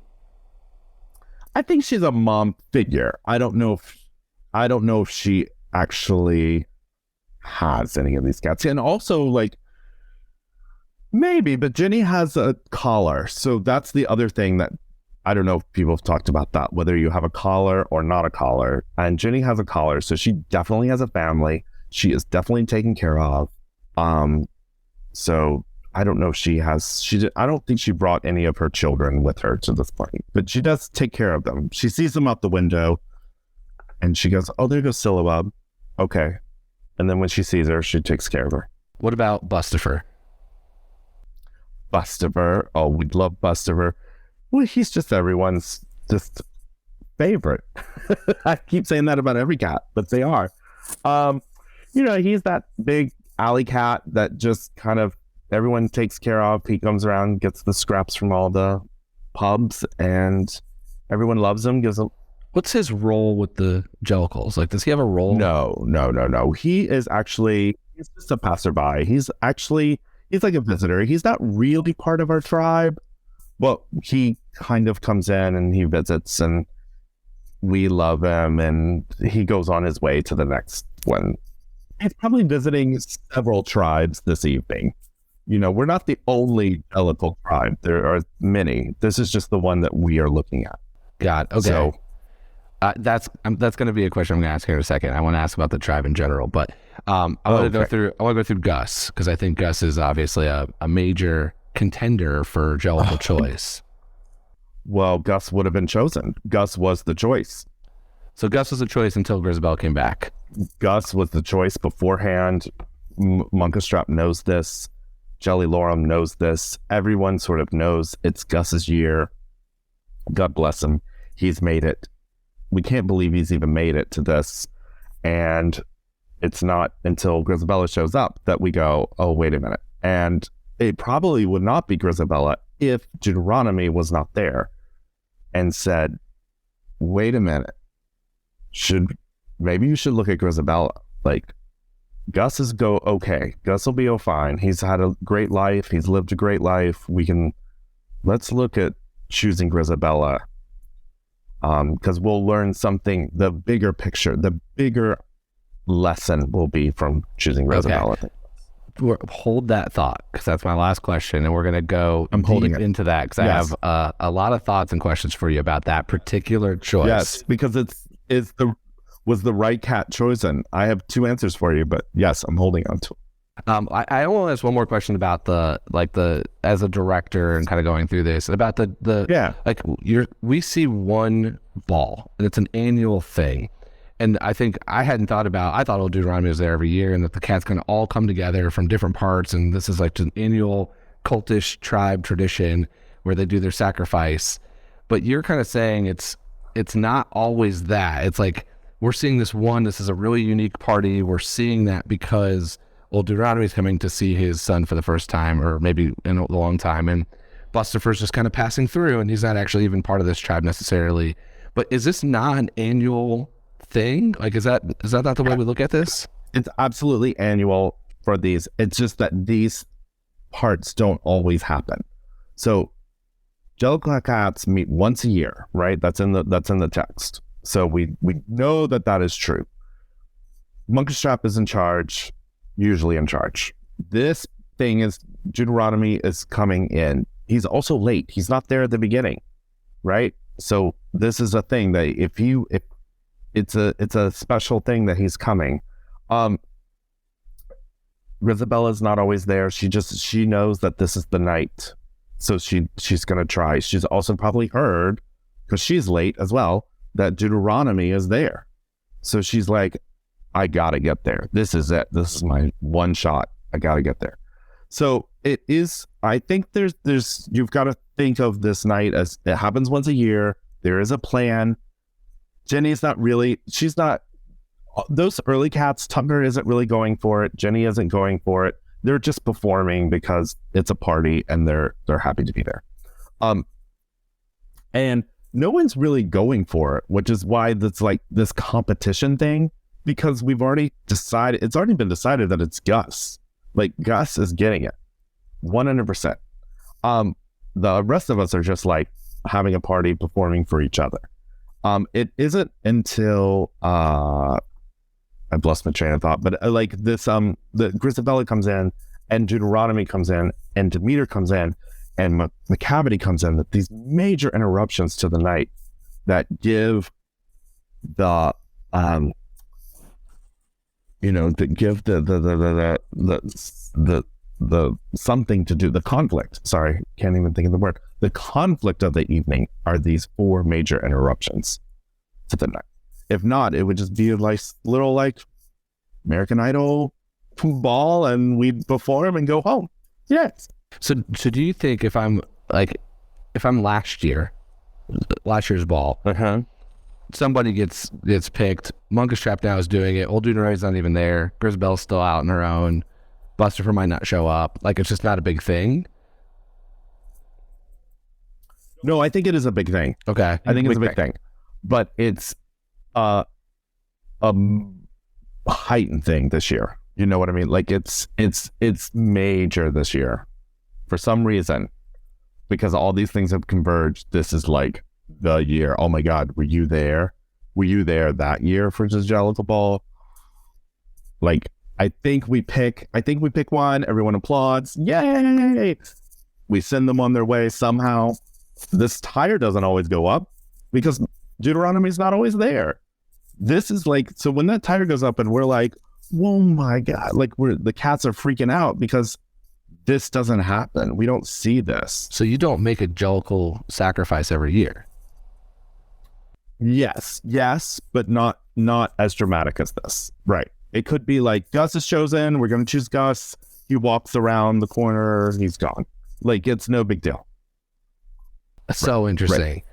I think she's a mom figure. I don't know if she actually has any of these cats. And also, like, maybe, but Jenny has a collar. So that's the other thing that I don't know if people have talked about, that, whether you have a collar or not a collar. And Jenny has a collar. So she definitely has a family. She is definitely taken care of. So I don't know if I don't think she brought any of her children with her to this party, but she does take care of them. She sees them out the window and she goes, oh, there goes Syllabub. Okay. And then when she sees her, she takes care of her. What about Bustifer? Bustifer. Oh, we love Bustifer. Well, he's just everyone's just favorite. I keep saying that about every cat, but they are. He's that big alley cat that just kind of everyone takes care of. He comes around, gets the scraps from all the pubs, and everyone loves him, gives him What's his role with the Jellicles? Like, does he have a role? No. He is actually, he's just a passerby. He's like a visitor. He's not really part of our tribe, but he kind of comes in and he visits, and we love him, and he goes on his way to the next one. He's probably visiting several tribes this evening. We're not the only Jellicle tribe. There are many. This is just the one that we are looking at. God, okay. So, that's going to be a question I'm going to ask here in a second. I want to ask about the tribe in general, but I want to go through Gus, because I think Gus is obviously a major contender for Jellicle choice. Well, Gus would have been chosen. Gus was the choice. So Gus was a choice until Grisabella came back. Gus was the choice beforehand. Munkustrap knows this. Jelly Lorum knows this. Everyone sort of knows it's Gus's year. God bless him. He's made it. We can't believe he's even made it to this. And it's not until Grisabella shows up that we go, oh, wait a minute. And it probably would not be Grisabella if Deuteronomy was not there and said, wait a minute. Maybe you should look at Grisabella. Like, Gus is okay. Gus will be fine. He's had a great life. He's lived a great life. Let's look at choosing Grisabella. Because we'll learn something, the bigger picture, the bigger lesson will be from choosing Grisabella. Okay. Hold that thought, because that's my last question, and we're going to go into that, because I have a lot of thoughts and questions for you about that particular choice. Yes, because was the right cat chosen? I have two answers for you, but yes, I'm holding on to it. I want to ask one more question about the as a director and kind of going through this, about we see one ball, and it's an annual thing. And I think I thought Old Deuteronomy was there every year, and that the cats going to all come together from different parts, and this is like an annual cultish tribe tradition where they do their sacrifice. But you're kind of saying it's not always that. It's like, we're seeing this is a really unique party. We're seeing that because Old Deuteronomy is coming to see his son for the first time, or maybe in a long time, and Bustifer's just kind of passing through, and he's not actually even part of this tribe necessarily. But is this not an annual thing? Like, is that not the way we look at this? It's absolutely annual for these. It's just that these parts don't always happen. So Jellicle cats meet once a year, right? That's in the text. So we know that is true. Munkustrap is usually in charge. This thing is, Deuteronomy is coming in. He's also late. He's not there at the beginning, right? So this is a thing that if it's a special thing that he's coming. Grisabella's not always there. She knows that this is the night, so she's gonna try. She's also probably heard, because she's late as well, that Deuteronomy is there. So she's like, I gotta get there. This is it. This is my one shot. I gotta get there. So it is, I think you've got to think of this night as it happens once a year. There is a plan. Jenny's not really, those early cats, Tucker isn't really going for it. Jenny isn't going for it. They're just performing because it's a party and they're happy to be there. And no one's really going for it, which is why it's like this competition thing, because it's already been decided that it's Gus. Like, Gus is getting it 100%. The rest of us are just like having a party, performing for each other. It isn't until I've lost my train of thought, but like this, the Grisabella comes in, and Deuteronomy comes in, and Demeter comes in, and Macavity comes in. That these major interruptions to the night that give the the something to do, the conflict. Sorry, can't even think of the word. The conflict of the evening are these four major interruptions to the night. If not, it would just be like little like American Idol ball, and we'd perform and go home. Yes. So do you think if I'm last year's ball, somebody gets picked, Munkustrap now is doing it, Old Deuteronomy's not even there, Grisabella's still out on her own, Bustifer might not show up, like it's just not a big thing? No, I think it is a big thing. Okay. I think it's a big thing. but it's a heightened thing this year. You know what I mean? Like it's major this year for some reason, because all these things have converged. This is like the year. Oh my God, were you there? Were you there that year for Jellicle Ball? Like, I think we pick one, everyone applauds. Yay! We send them on their way somehow. This tire doesn't always go up because Deuteronomy's not always there. This is like, so when that tire goes up and we're like, oh my God, like the cats are freaking out because this doesn't happen. We don't see this. So you don't make a Jellicle sacrifice every year? Yes, but not as dramatic as this. Right. It could be like Gus is chosen. We're going to choose Gus. He walks around the corner. He's gone. Like, it's no big deal. So interesting. Right.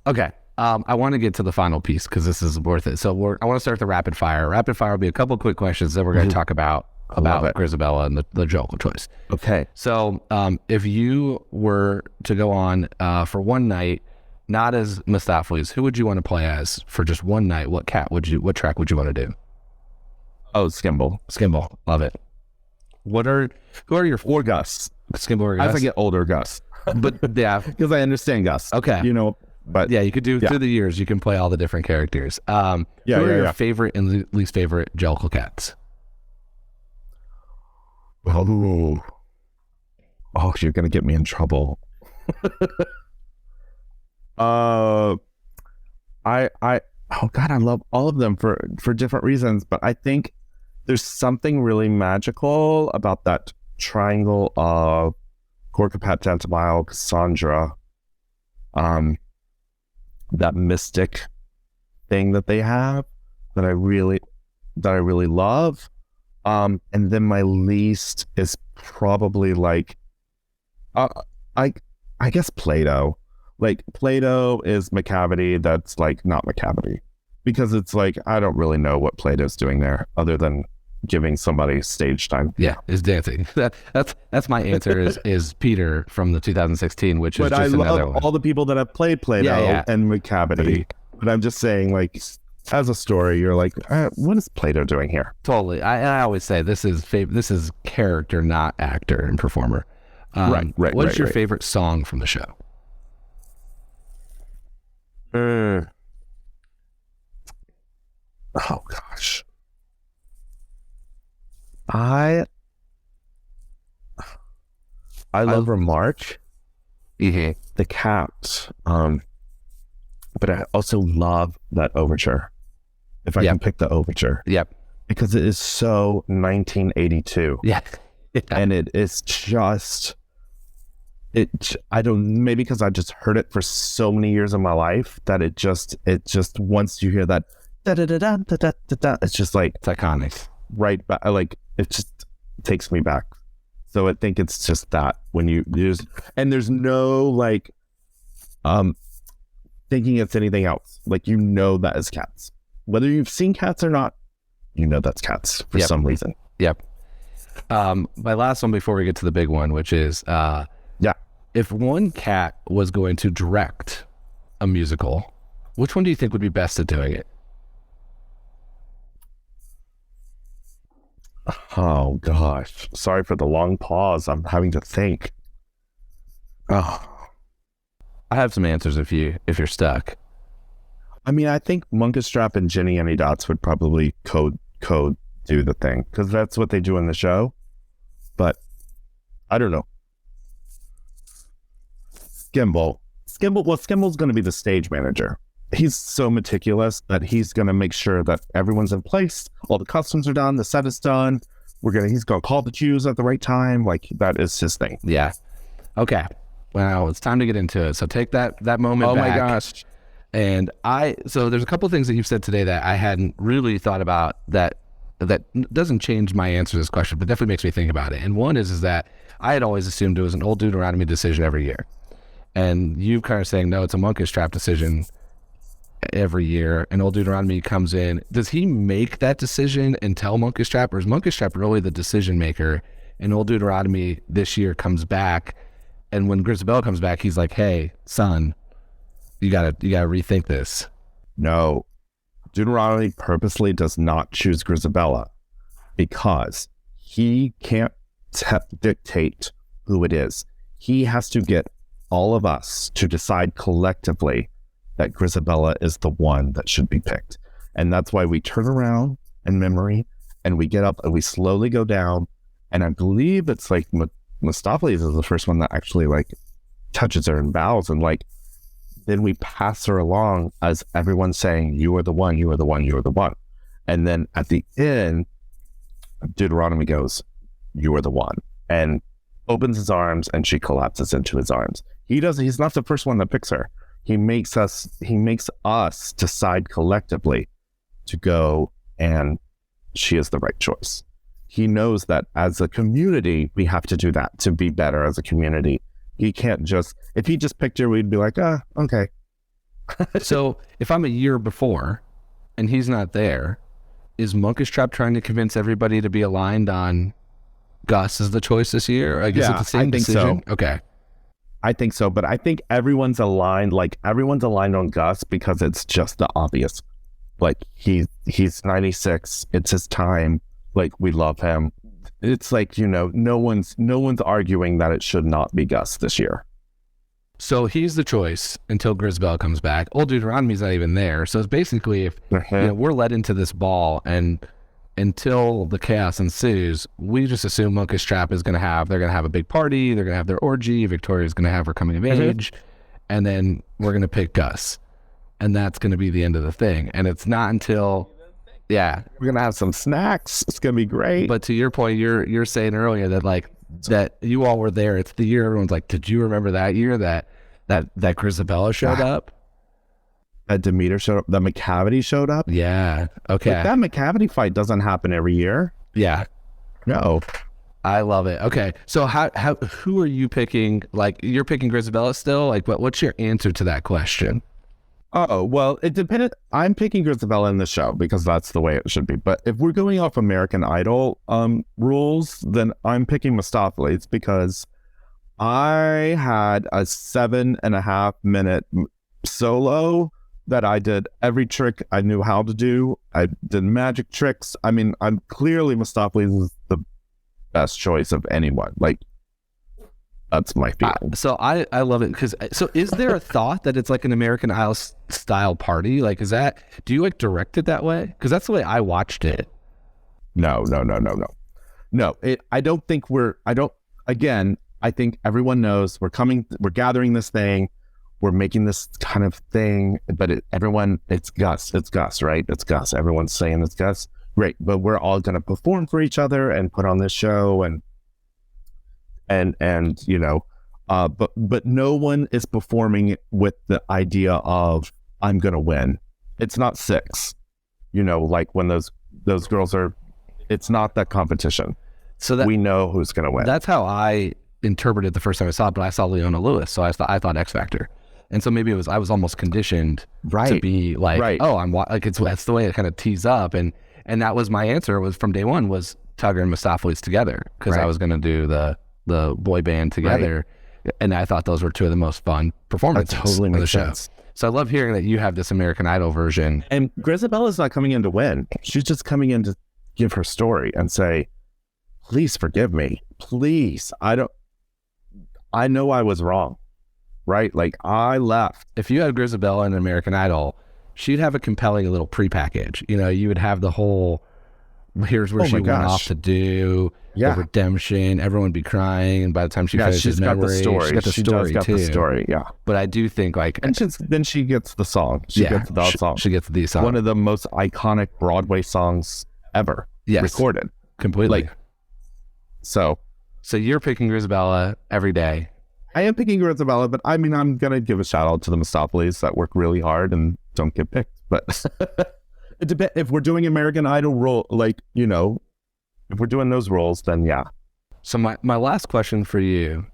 Okay. I want to get to the final piece because this is worth it. So I want to start the rapid fire. Rapid fire will be a couple of quick questions that we're going to talk about Grisabella and the Jellicle choice. Okay. So if you were to go on for one night, not as Mistoffelees, who would you want to play as for just one night? What track would you want to do? Oh, Skimble. Love it. Who are your or Gus? Skimble or Gus? As I get older, Gus. But yeah, because I understand Gus. Okay. You know, but yeah, you could do through the years. You can play all the different characters. Who are your favorite and least favorite Jellicle cats? Oh, you're gonna get me in trouble. I love all of them for different reasons, but I think there's something really magical about that triangle of Gorkapat, Tantamile, Cassandra, that mystic thing that they have that I really love. And then my least is probably like, I guess Plato. Like, Plato is Macavity that's like not Macavity, because it's like, I don't really know what Plato's doing there other than giving somebody stage time. Yeah, is dancing. That's my answer is Peter from the 2016, which is just another one. All the people that have played Plato and Macavity, but I'm just saying, like, as a story, you're like, what is Plato doing here? Totally. I always say this is character, not actor and performer. Right. What's your favorite song from the show? Oh gosh, I love Remarch, the cat, but I also love that overture. If I can pick the overture, because it is so 1982, and it is just. I don't, maybe because I just heard it for so many years of my life that it just once you hear that da da da da da da da, it's just like, it's iconic, right? But like, it just takes me back. So I think it's just that when you just, and there's no like thinking it's anything else. Like, you know that is Cats, whether you've seen Cats or not. You know that's Cats for some reason. My last one before we get to the big one, which is if one cat was going to direct a musical, which one do you think would be best at doing it? Oh gosh, sorry for the long pause. I'm having to think. I have some answers if you're stuck. I mean, I think Munkustrap and Jenny Any Dots would probably code do the thing, because that's what they do in the show. But I don't know. Skimble's going to be the stage manager. He's so meticulous that he's going to make sure that everyone's in place, all the costumes are done, the set is done. He's going to call the cues at the right time. Like, that is his thing. Yeah. Okay. Well, it's time to get into it. So take that moment back. Oh my gosh. And so there's a couple of things that you've said today that I hadn't really thought about that doesn't change my answer to this question, but definitely makes me think about it. And one is that I had always assumed it was an old Deuteronomy decision every year. And you kind of saying, no, it's a Munkustrap decision every year. And old Deuteronomy comes in. Does he make that decision and tell Munkustrap, or is Munkustrap really the decision maker? And old Deuteronomy this year comes back, and when Grisabella comes back, he's like, hey, son, you gotta rethink this. No. Deuteronomy purposely does not choose Grisabella because he can't dictate who it is. He has to get all of us to decide collectively that Grisabella is the one that should be picked. And that's why we turn around in memory and we get up and we slowly go down. And I believe it's like Mistoffelees is the first one that actually like touches her and bows, and like then we pass her along as everyone's saying, you are the one, you are the one, you are the one. And then at the end, Deuteronomy goes, you are the one, and opens his arms and she collapses into his arms. He's not the first one that picks her. He makes us decide collectively to go, and she is the right choice. He knows that as a community, we have to do that to be better as a community. He can't just, if he just picked her, we'd be like, okay. So if I'm a year before and he's not there, is Monkish Trap trying to convince everybody to be aligned on Gus as the choice this year? I guess it's the same decision. So. Okay. I think so, but I think everyone's aligned on Gus because it's just the obvious. Like he's 96, it's his time. Like we love him. It's like, no one's arguing that it should not be Gus this year. So he's the choice until Grisabella comes back. Old Deuteronomy's not even there. So it's basically if we're led into this ball, and until the chaos ensues, we just assume Monkish Trap they're going to have a big party, they're going to have their orgy, Victoria's going to have her coming of age, and then we're going to pick Gus. And that's going to be the end of the thing. And it's not until... Yeah, we're gonna have some snacks. It's gonna be great. But to your point, you're saying earlier that like that you all were there. It's the year everyone's like, did you remember that year that Grisabella showed up? That Demeter showed up. That McCavity showed up. Yeah. Okay. But that McCavity fight doesn't happen every year. Yeah. No. I love it. Okay. So who are you picking? Like you're picking Grisabella still? Like what's your answer to that question? Oh, well, it depended. I'm picking Grisabella in the show because that's the way it should be. But if we're going off American Idol rules, then I'm picking Mistoffelees because I had a 7.5 minute solo that I did every trick I knew how to do. I did magic tricks. I mean, I'm clearly Mistoffelees is the best choice of anyone. Like, that's my feeling. So I love it because is there a thought that it's like an American Idol style party? Like, do you like direct it that way? Because that's the way I watched it. No. I think everyone knows we're gathering this thing, we're making this kind of thing, but it's Gus, right? It's Gus. Everyone's saying it's Gus. Great. But we're all going to perform for each other and put on this show and but no one is performing with the idea of I'm gonna win. It's not Six, like when those girls are. It's not that competition. So that we know who's gonna win. That's how I interpreted the first time I saw it. But I saw Leona Lewis, so I thought X Factor, and so maybe I was almost conditioned to be like, oh, I'm like that's the way it kind of tees up, and that was my answer. Was from day one was Tugger and Mistoffelees together because I was gonna do the boy band together, and I thought those were two of the most fun performances totally of the show. So I love hearing that you have this American Idol version. And Grisabella's not coming in to win. She's just coming in to give her story and say, please forgive me. Please. I know I was wrong, right? Like I left. If you had Grisabella in American Idol, she'd have a compelling little pre-package. You would have the whole, here's where she went off to do the redemption. Everyone would be crying, and by the time she finishes memory, she's got the story. Yeah. But I do think and then she gets the song. She gets the song. She gets the song. One of the most iconic Broadway songs ever recorded. Completely. So you're picking Grisabella every day. I am picking Grisabella, but I mean, I'm gonna give a shout out to the Mistoffelees that work really hard and don't get picked. But it depends. If we're doing American Idol role, if we're doing those roles, then yeah. So my last question for you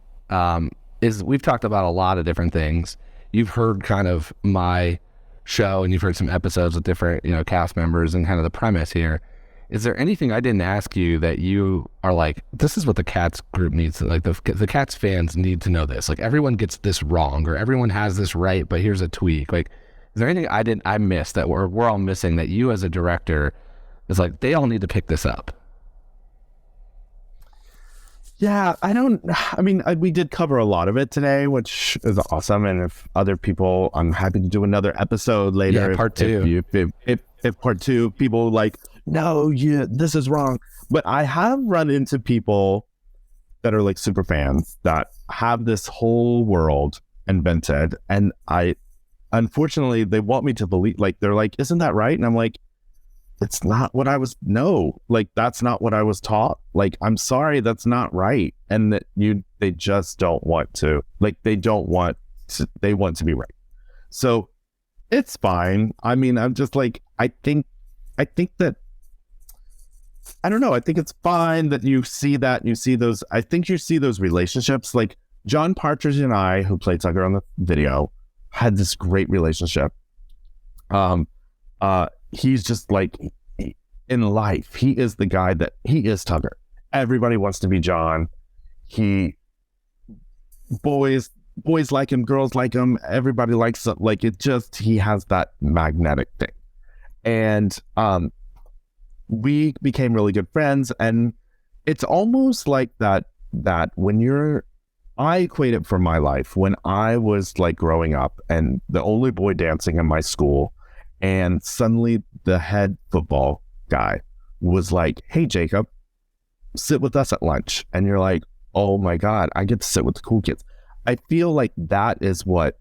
is, we've talked about a lot of different things. You've heard kind of my show, and you've heard some episodes with different cast members and kind of the premise here. Is there anything I didn't ask you that you are like, this is what the Cats group needs, like the Cats fans need to know this, like everyone gets this wrong or everyone has this right, but here's a tweak? Like, Is there anything I missed that we're all missing that you as a director is like, they all need to pick this up? Yeah, we did cover a lot of it today, which is awesome. And if other people, I'm happy to do another episode later. Yeah, part two. If part two, people like, no, this is wrong. But I have run into people that are like super fans that have this whole world invented. And unfortunately, they want me to believe, like, they're like, isn't that right? And I'm like, it's not what that's not what I was taught. Like, I'm sorry, that's not right. And that they just don't want to, like, they want to be right. So it's fine. I mean, I'm just like, I think that, I don't know. I think it's fine that you see those. I think you see those relationships. Like John Partridge and I, who played Tucker on the video, had this great relationship. He's just like, in life, he is the guy that he is Tucker. Everybody wants to be John. Boys like him, girls like him. Everybody likes him. Like, he has that magnetic thing. And we became really good friends. And it's almost like that when I equate it for my life, when I was like growing up and the only boy dancing in my school, and suddenly the head football guy was like, hey, Jacob, sit with us at lunch. And you're like, oh my God, I get to sit with the cool kids. I feel like that is what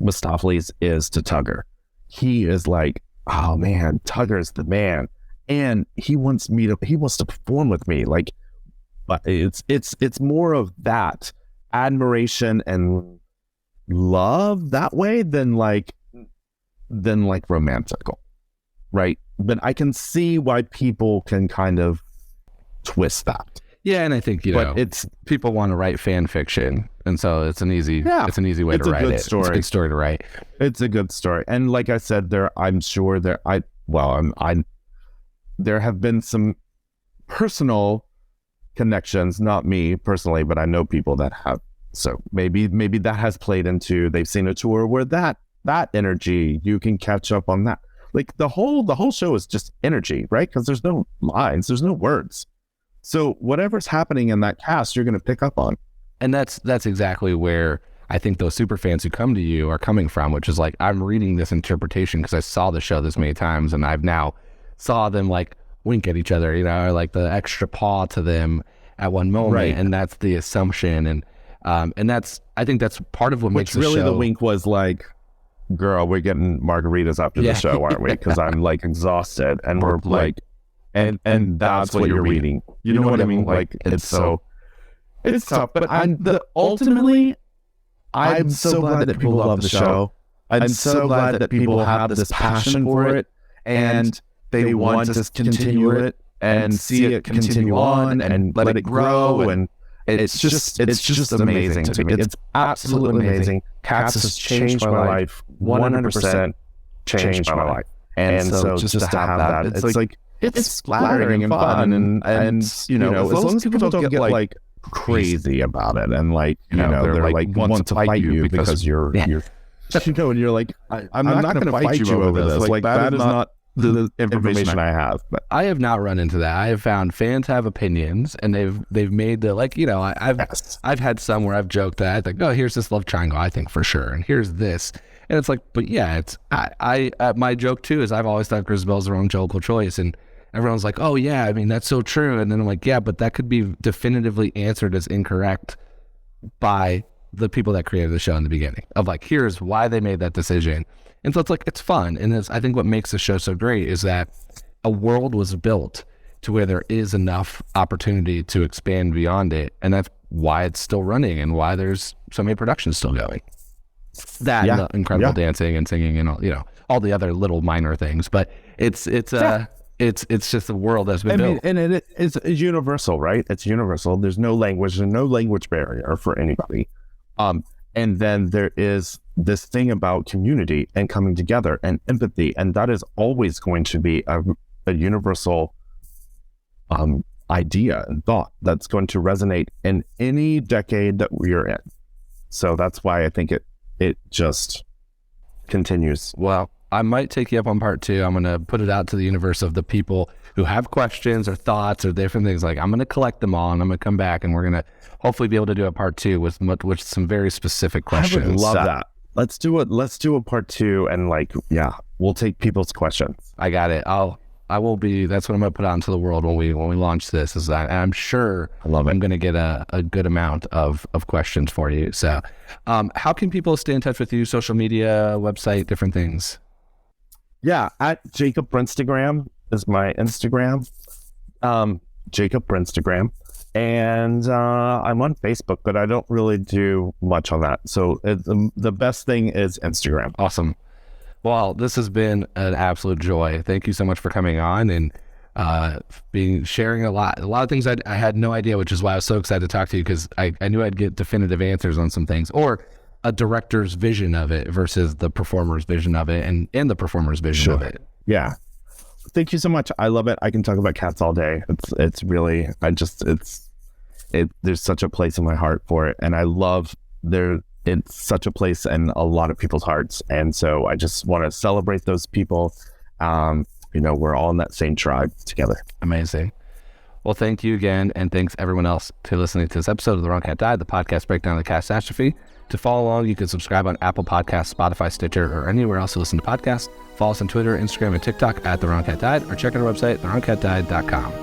Mistoffelees is to Tugger. He is like, oh man, Tugger's the man. And he wants to perform with me. Like, but it's more of that admiration and love that way than like romantical, right? But I can see why people can kind of twist that. Yeah, and I think it's people want to write fan fiction, and so it's an easy way to write it. It's a good story to write. It's a good story, and like I said, there have been some personal connections, not me personally, but I know people that have. So maybe that has played into, they've seen a tour where that energy, you can catch up on that. Like the whole show is just energy, right? Because there's no lines, there's no words. So whatever's happening in that cast, you're going to pick up on. And that's exactly where I think those super fans who come to you are coming from, which is like, I'm reading this interpretation because I saw the show this many times, and I've now saw them like wink at each other, or like the extra paw to them at one moment, right. And that's the assumption, and I think that's part of what makes the show. The wink was like, girl, we're getting margaritas after the show, aren't we? Because I'm like exhausted, and we're like, and that's what you're reading. You know what I mean? Like it's tough, but ultimately, I'm so glad that people love the show. I'm so glad that people have this passion for it, and they want to continue it and see it continue on and let it grow. And it's just amazing to me. It's absolutely amazing. Cats has changed my life, 100% changed my life. And so just to have that, it's like, it's flattering and fun, and as long as people don't get like crazy about it, and like they're like want to fight you because you're and you're like, I'm not going to fight you over this. Like that is not the information I have. But I have not run into that. I have found fans have opinions, and they've made the I've had some where I've joked that I think, oh, here's this love triangle, I think for sure, and here's this. And it's like, but yeah, it's my joke too is I've always thought Grisabel's the wrong Jokel choice, and everyone's like, oh yeah, I mean that's so true, and then I'm like, yeah, but that could be definitively answered as incorrect by the people that created the show in the beginning of like, here's why they made that decision. And so it's like, it's fun, and I think what makes the show so great is that a world was built to where there is enough opportunity to expand beyond it, and that's why it's still running and why there's so many productions still going. That and the incredible dancing and singing and all the other little minor things, but it's just a world that's been built. And it's universal, right? It's universal. There's no language barrier for anybody. And then there is this thing about community and coming together and empathy, and that is always going to be a universal idea and thought that's going to resonate in any decade that we are in. So that's why I think it just continues. Well, I might take you up on part 2. I'm going to put it out to the universe of the people who have questions or thoughts or different things. Like, I'm going to collect them all, and I'm going to come back, and we're going to hopefully be able to do a part 2 with some very specific questions. I would love that. Let's do it. Let's do a part 2, and we'll take people's questions. I got it. I will be. That's what I'm going to put out into the world when we launch this. Is that I'm sure I'm going to get a good amount of questions for you. So, how can people stay in touch with you? Social media, website, different things. Yeah, at Jacob Brentstagram is my Instagram. Jacob Brentstagram. And I'm on Facebook, but I don't really do much on that. So the best thing is Instagram. Awesome. Well, this has been an absolute joy. Thank you so much for coming on and sharing a lot of things I had no idea, which is why I was so excited to talk to you, because I knew I'd get definitive answers on some things, or a director's vision of it versus the performer's vision of it and the performer's vision of it. Yeah. Thank you so much. I love it. I can talk about cats all day. It's really, there's such a place in my heart for it. And I love it's such a place in a lot of people's hearts. And so I just want to celebrate those people. We're all in that same tribe together. Amazing. Well, thank you again. And thanks everyone else for listening to this episode of The Wrong Cat Died, the podcast breakdown of the catastrophe. To follow along, you can subscribe on Apple Podcasts, Spotify, Stitcher, or anywhere else you listen to podcasts. Follow us on Twitter, Instagram, and TikTok at The Wrong Cat Died, or check out our website, thewrongcatdied.com.